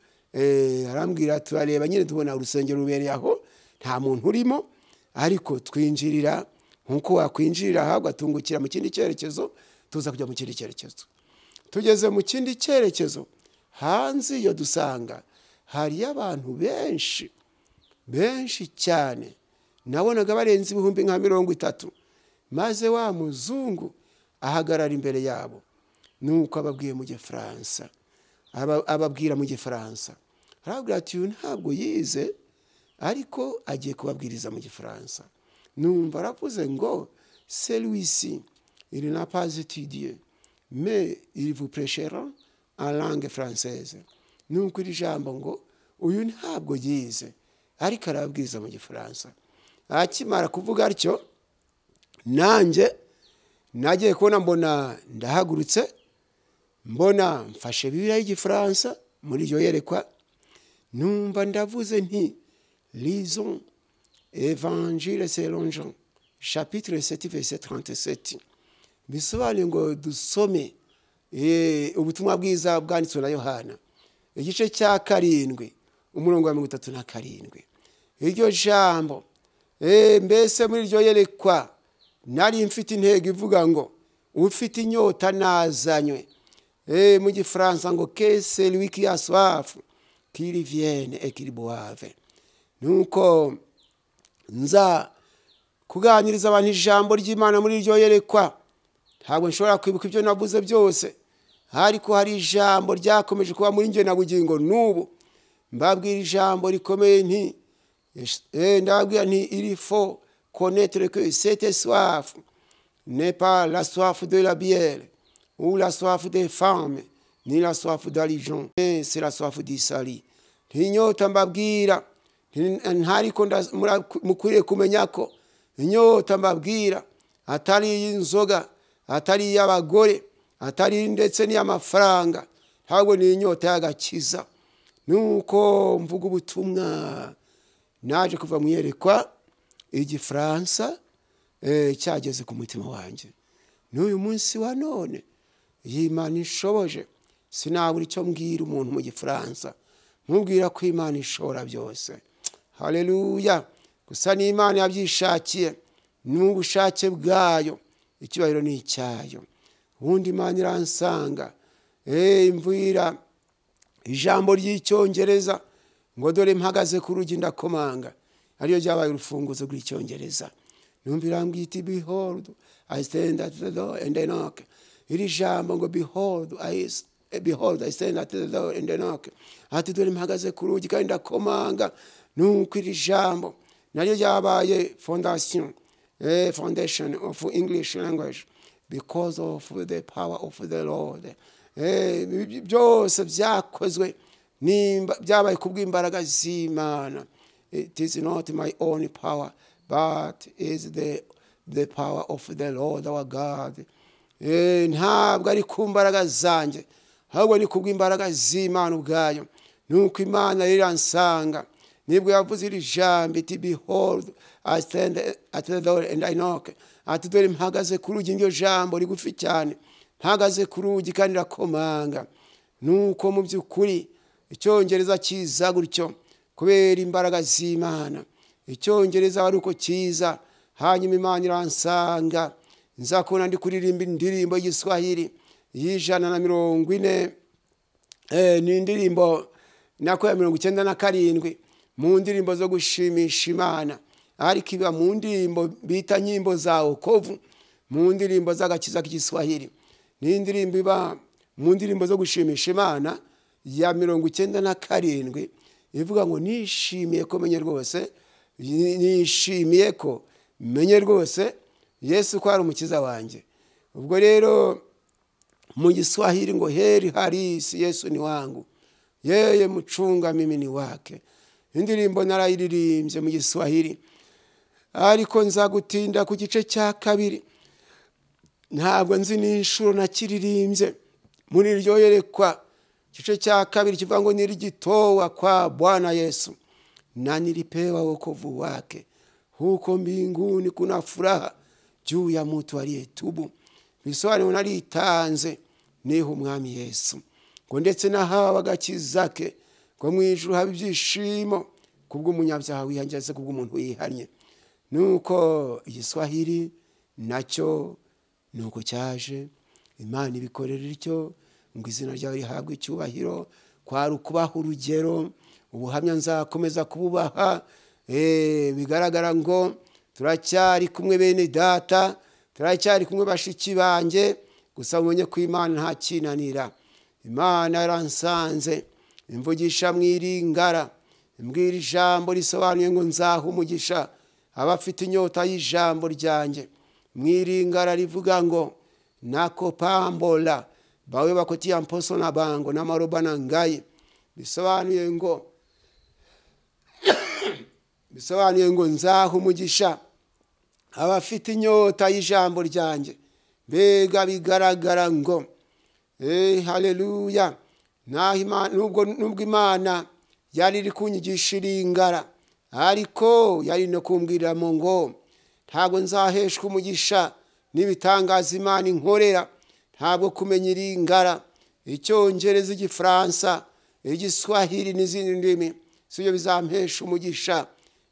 arambwira turareba nyine, tubona urusengero rubereye aho, nta muntu urimo. Ariko twinjirira nkuko wakwinjirira ahubwo atungukira mu kindi cyerekezo, tuza kujya mu kindi cyerekezo. Tugeze mu kindi cyerekezo, hanze iyo dusanga hari abantu benshi cyane, nabonaga barenze ibihumbi nka 30. Maze wa muzungu ahagarara imbere yabo, nuko ababwiye mu Gifaransa, ababwira mu Gifaransa. Arabwira ati uyu ntabwo yize, ariko agiye kubabwiriza mu Gifaransa. Numva aravuze ngo celui-ci il n'a pas étudié, mais il vous prêchera en langue française. Nuko iri jambo ngo uyu ntabwo yize, ariko arabwiriza mu Gifaransa. Akimara kuvuga atyo, nanjye nagiye kubona mbona ndahagurutse, mbona mfashe Bibiliya y'Igifaransa muri iryo yerekwa. Numva ndavuze nti lisons Évangile selon Jean chapitre 7 verset 37. Bisobanuye ngo dusome ubutumwa bwiza bwanditswe na Yohana igice cya 7 umurongo wa 37. Iryo jambo mbese muri iryo yerekwa nari mfite intego ivuga ngo ufite inyota nazanywe. Mu Gifaransa ngo que celui qui a soif qu'il vienne et qu'il boive. Nuko nza kuganiriza abantu ijambo ry'Imana muri iryo yerekwa. Ntabwo nshobora kwibuka ibyo navuze byose, ariko hari ijambo ryakomeje kuba muri njye na bugingo n'ubu. Mbabwira ijambo rikomeye nti ndabwira nti il faut connaître que cette soif n'est pas la soif de la bière ou la soif des femmes, ni la soif d'argent, mais c'est la soif d'isari. Inyota mbabwira, ntariko mukwiriye kumenya ko inyota mbabwira atari y'inzoga, atari y'abagore, atari ndetse n'iy'amafaranga, ahubwo ni inyota y'agakiza. Nuko mvuga ubutumwa naje kuva mu yerekwa igifaransa cyageze ku mutima wanjye. N'uyu munsi wa none Imana ishoboje, sinabura icyo mbwira umuntu mu gifaransa, mubwira ko Imana ishobora byose. Haleluya. Gusa ni Imana yabyishakiye, n'ubushake bwayo, icyubahiro ni icyayo. Ubundi Imana iransanga imvira ijambo ry'icyongereza ngo dore mpagaze ku rugi ndakomanga, ariyo ryabaye urufunguzo rw'icyongereza. Numvira mbwiti behold I stand at the door and I knock. Iri jambo ngo behold I stand at the door and I knock. Ati dore mpagaze ku rugi kandi ndakomanga. Nuko iri jambo naryo ryabaye foundation of English language because of the power of the Lord. Byose byakozwe byabaye kubw'imbaraga z'Imana. It is not my own power, but is the power of the Lord our God. Ntabwo ari ku mbaraga zanjye, ahubwo ni kubw'imbaraga z'Imana ubwayo. Nuko Imana iransanga, nibwo yavuze iri jambo iti behold I stand at the door and I knock. Ati dore mpagaze ku rugi, iryo jambo rigufi cyane, mpagaze ku rugi kandi ndakomanga. Nuko mu by'ukuri icyongereza kiza gutyo kubera imbaraga z'Imana. Icyongereza ari uko kiza, hanyuma Imana iransanga, nza kubona ndi kuririmba indirimbo y'Igiswahili y'140, ni indirimbo nako ya 97 mu ndirimbo zo gushimisha Imana, ariko iba mu ndirimbo bita nyimbo za wokovu, mu ndirimbo z'agakiza k'Igiswahili. Ni indirimbo iba mu ndirimbo zo gushimisha Imana ya 97 ivuga ngo nishimiye ko menye rwose, nishimiye ko menye rwose Yesu ko ari umukiza wanjye. Ubwo rero mu Giswahili ngo heri harisi Yesu ni wangu, yeye mchunga mimi ni wake. Indirimbo narayiririmbye mu Giswahili, ariko nza gutinda ku gice cya kabiri. Ntabwo nzi n'inshuro nakiririmbye muri iryo yerekwa. Gice cya kabiri kivuga ngo nilijitoa kwa Bwana Yesu na nilipewa wokovu wake, huko mbinguni kuna furaha juu ya mtu aliyetubu. Bisobanura naritanze niho umwami Yesu, ngo ndetse nahawe agakiza ke, ngo mu ijuru haba ibyishimo kubw'umunyabyaha wihangize, kubw'umuntu wihannye. Nuko Igiswahili nacyo nuko cyaje, Imana ibikorera icyo ngo izina ryawe rihabwe icyubahiro. Kwari ukubaha urugero, ubuhamya nzakomeza kububaha. Bigaragara ngo turacyari kumwe bene data, turacyari kumwe bashiki banjye, gusa umenye ko Imana nta kinanira. Imana yaransanze imvugisha mwiringara, imbwira ijambo risobanuye ngo nzaha umugisha abafite inyota y'ijambo ryanjye. Mwiringara rivuga ngo nako pambola bawe bakotia mposo na bango na maroba na ngai. Bisobanuye ngo nzaha umugisha abafite inyota y'ijambo ryanjye. Mbega bigaragara ngo haleluya, nubwo Imana yari iri kunyigisha iringara, ariko yari no kumbwiramo ngo ntabwo nzaheshwa umugisha n'ibitangaza Imana inkorera. Ntabwo kumenya iringara, Icyongereza, Igifaransa, Igiswahili n'izindi ndimi sibyo bizampesha umugisha.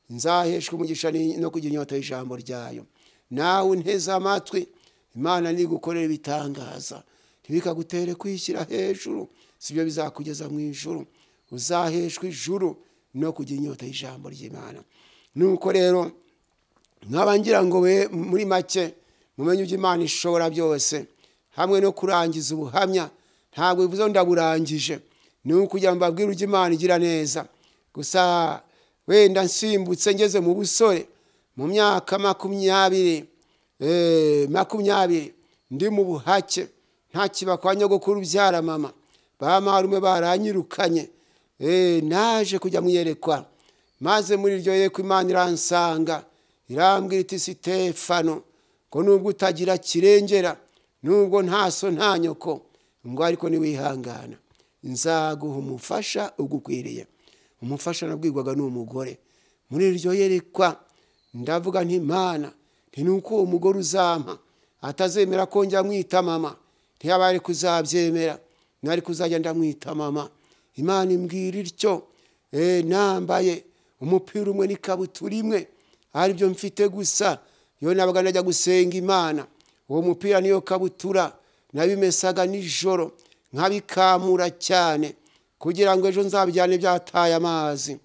Nzaheshwa umugisha no kugira inyota y'ijambo ryayo. Nawe unteze amatwi, Imana ni gukorera ibitangaza, ntibikagutere kwishyira hejuru, sibyo bizakugeza mu ijuru. Uzaheshwa ijuru no kugira inyota y'ijambo ry'Imana. Nuko rero nkabangira ngo we muri make mumenye ibyo Imana ishobora byose, hamwe no kurangiza ubuhamya. Ntabwo bivuze ndaburangije, ni ukugira mbabwire ibyo Imana igira neza. Gusa wenda nsimbutse ngeze mu busore, mu myaka makumyabiri ndi mu buhake ntakiba kwa nyogokuru byara mama bamarume baranyirukanye naje kujya muyerekwa maze muri iryo yerekwa Imana iransanga irambwira iti Sitefano ko nubwo utagira kirengera nubwo ntaso nta nyoko ngo ariko ni wihangana nzaguha umufasha ugukwiriye. Umufasha nabwirwaga n'umugore muri iryo yerekwa ndavuga nti Imana nuko umugore uzampa atazemera ko njya mwita mama ntiyabari kuzabyemera nari kuzajya ndamwita mama. Imana imbwira ityo nambaye umupira umwe n'ikabutura imwe aribyo mfite gusa yo nabaga najya gusenga Imana uwo mupira niyo kabutura nabimesaga nijoro nkabikamura cyane kugira ngo ejo nzabyane byataye amazi.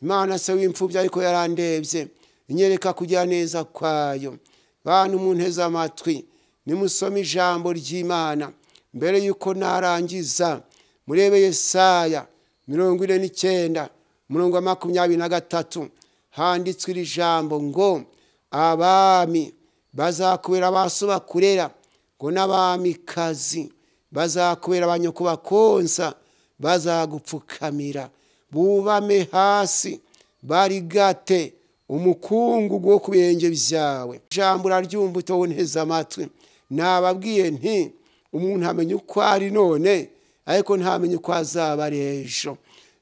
Imana se w'imfubyi ariko yarandebye inyereka kugira neza kwayo. Bantu munteze amatwi nimusome ijambo ry'Imana mbere yuko narangiza murebe Yesaya 49 murongo wa 23 handitswe iri jambo ngo abami bazakubera baso bakurera ngo n'abamikazi bazakubera abanyoko bakonsa bazagupfukamira bubame hasi barigate umukungu wo kubirenge byawe. Ijambo raryumva utonteza amatwi nababwiye nti umuntu amenye uko ari none ariko ntamenye uko azaba ejo.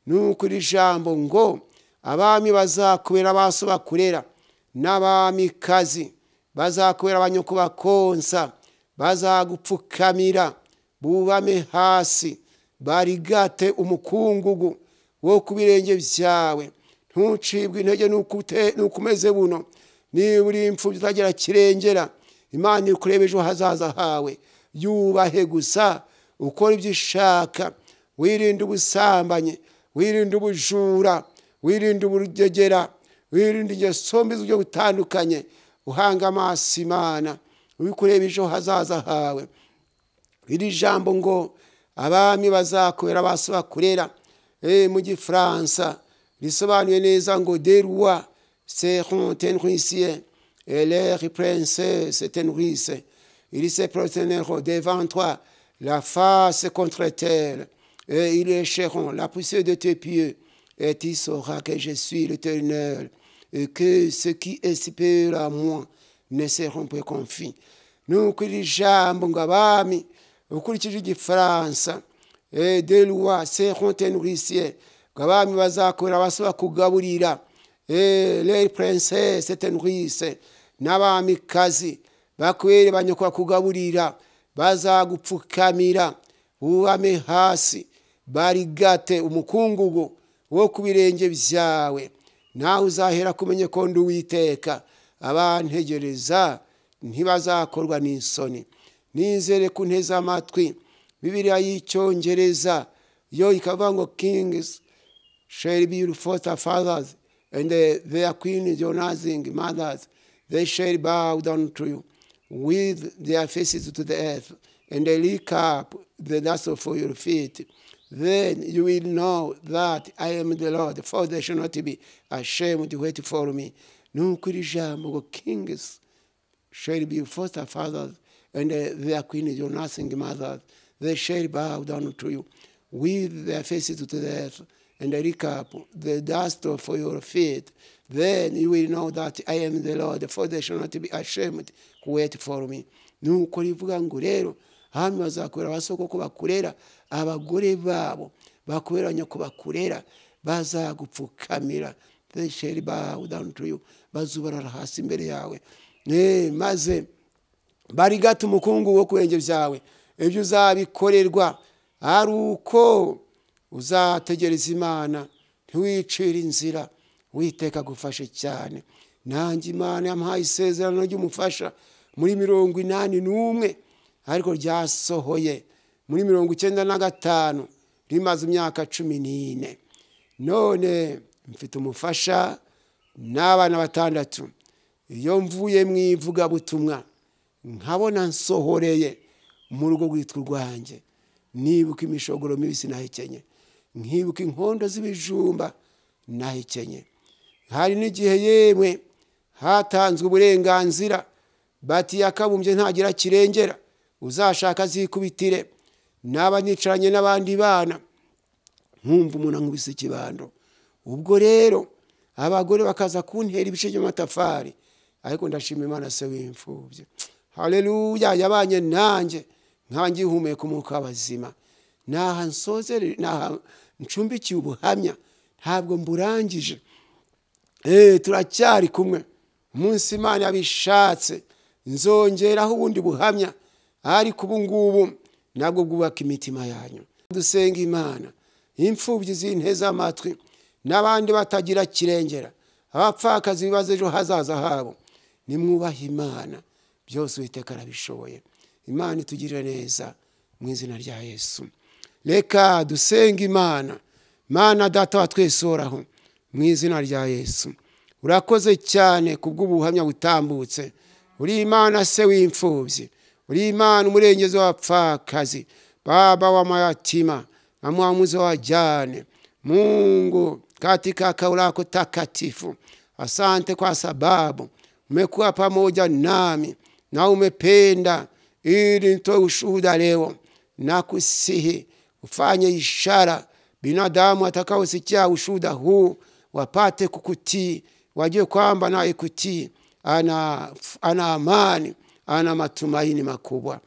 Nuko iri jambo ngo abami bazakubera baso bakurera n'abamikazi bazakubera abanyoko bakonsa bazagupfukamira bubame hasi barigate umukungugu wo kubirenge byawe. Ntucibwe intege nukumeze buno niba uri imfubyi utagira kirengera Imana ikureba ejo hazaza hawe. Yubahe gusa ukora ibyo ishaka wirinde ubusambanye wirinde ubujura wirinde uburugegera wirinde ingeso mbi z'uburyo butandukanye uhanga amaso Imana ubikureba ejo hazaza hawe. Iri jambo ngo abami bazakubera baso bakurera mu Gifaransa risobanuye neza ngo des rois seront enrichis et leurs princes s'enrichissent. Ils se prosterneront devant toi la face contre terre et ils lécheront la poussière de tes pieds et tu sauras que je suis l'Éternel et que ceux qui espèrent à moi ne seront pas confus. Nuko iri jambo ngo abami ukurikije Igifaransa des rois seront enrichis abami bazakora basaba kugaburira les princes s'enrichissent n'abamikazi bakwere banyoko kugaburira bazagupfukamira ubame hasi barigate umukungugu wo kubirenge byawe. Nawe uzahera kumenye ko ndi Uwiteka abantegereza ntibazakorwa n'isoni. Nizere kunteza amatwi Bibiliya y'Icyongereza yo ikavuga ngo kings shall be your fathers and their queens your nursing mothers. They shall bow down to you with their faces to the earth and they lick up the dust of your feet. Then you will know that I am the Lord, for they shall not be ashamed to wait for me. Nuko iri jambo ngo kings shall be your fathers and their queens your nursing mothers. They shall bow down to you with their faces to the earth and lick up the dust of your feet. Then you will know that I am the Lord, for they shall not be ashamed to wait for me. Nuko rivuga ngo rero hano bazakubera basoko ko bakurera abagore babo bakurera nyoko bakurera bazagupfukamira. They shall bow down to you bazubarara hasi imbere yawe maze barigata umukungu wo kurenge byawe. Ibyo uzabikorerwa ari uko uzategereza Imana ntiwicira inzira Uwiteka gufashe cyane. Nanjye Imana yampaye isezerano ry'umufasha muri 81 ariko ryasohoye muri 95 rimaze imyaka 14. None mfite umufasha n'abana 6. Iyo mvuye mwivuga butumwa nkabona nsohoreye mu rugo rwitwa rwanjye nibuka imishogoro mibisi nahekenye nkibuka inkondo z'ibijumba nahekenye. Hari n'igihe yemwe hatanzwe uburenganzira bati yakabumbye ntagira kirengera, uzashaka azikubitire. Naba nicaranye n'abandi bana nkumva umuntu ankubise ikibando, ubwo rero abagore bakaza kuntera ibice by'amatafari, ariko ndashima Imana se w'imfubyi. Haleluya, yabanye nanjye nkangihumeka umwuka w'abazima. Naha nsozere, naha ncumbikiye ubuhamya, ntabwo mburangije. Turacyari kumwe. Umunsi Imana yabishatse nzongeraho ubundi buhamya, ariko ubu ngubu nabwo bwubaka imitima yanyu. Dusenga Imana, imfubyi zinteze amatwi n'abandi batagira kirengera, abapfakazi bibaza ejo hazaza habo, nimwubahe Imana, byose Uwiteka arabishoboye. Imana itugirire neza mu izina rya Yesu. Reka dusenga Imana. Mana Data wa twese uhoraho, mu izina rya Yesu, urakoze cyane kubw'ubuhamya butambutse. Uri Imana se w'imfubyi, uri Imana umurengezi w'abapfakazi, Baba wa mayatima na mwamuzi wa wajane. Mungu katika kao lako takatifu, asante kwa sababu umekuwa pamoja nami na umependa ili nitoe ushuhuda leo. Nakusihi ufanye ishara, binadamu atakaosikia ushuhuda huu wapate kukutii, wajue kwamba naye kutii ana amani, ana matumaini makubwa.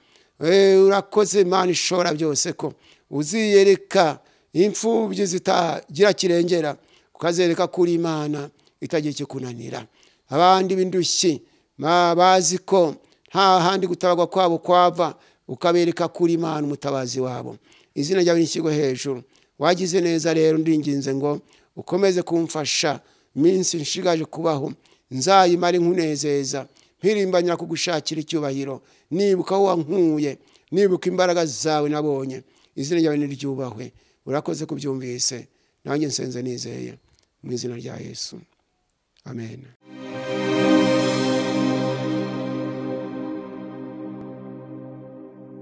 Urakoze Imana ishobora byose ko uziyereka imfubyi zitagira kirengera, ukazereka kuri Imana itagiye kikunanira. Abandi bindushyi bazi ko nta handi gutabagwa kwabo kwava, ukabereka kuri Imana umutabazi wabo. Izina ryawe nishyirwe hejuru. Wagize neza rero, ndinginze ngo ukomeze kumfasha minsi nshigaje kubaho, nzayimare nkunezeza, mpirimbanyira kugushakira icyubahiro, nibuka aho wankuye, nibuka imbaraga zawe nabonye. Izina ryawe niryubahwe. Urakoze kubyumvise, nanjye nsenze nizeye mu izina rya Yesu. Amen.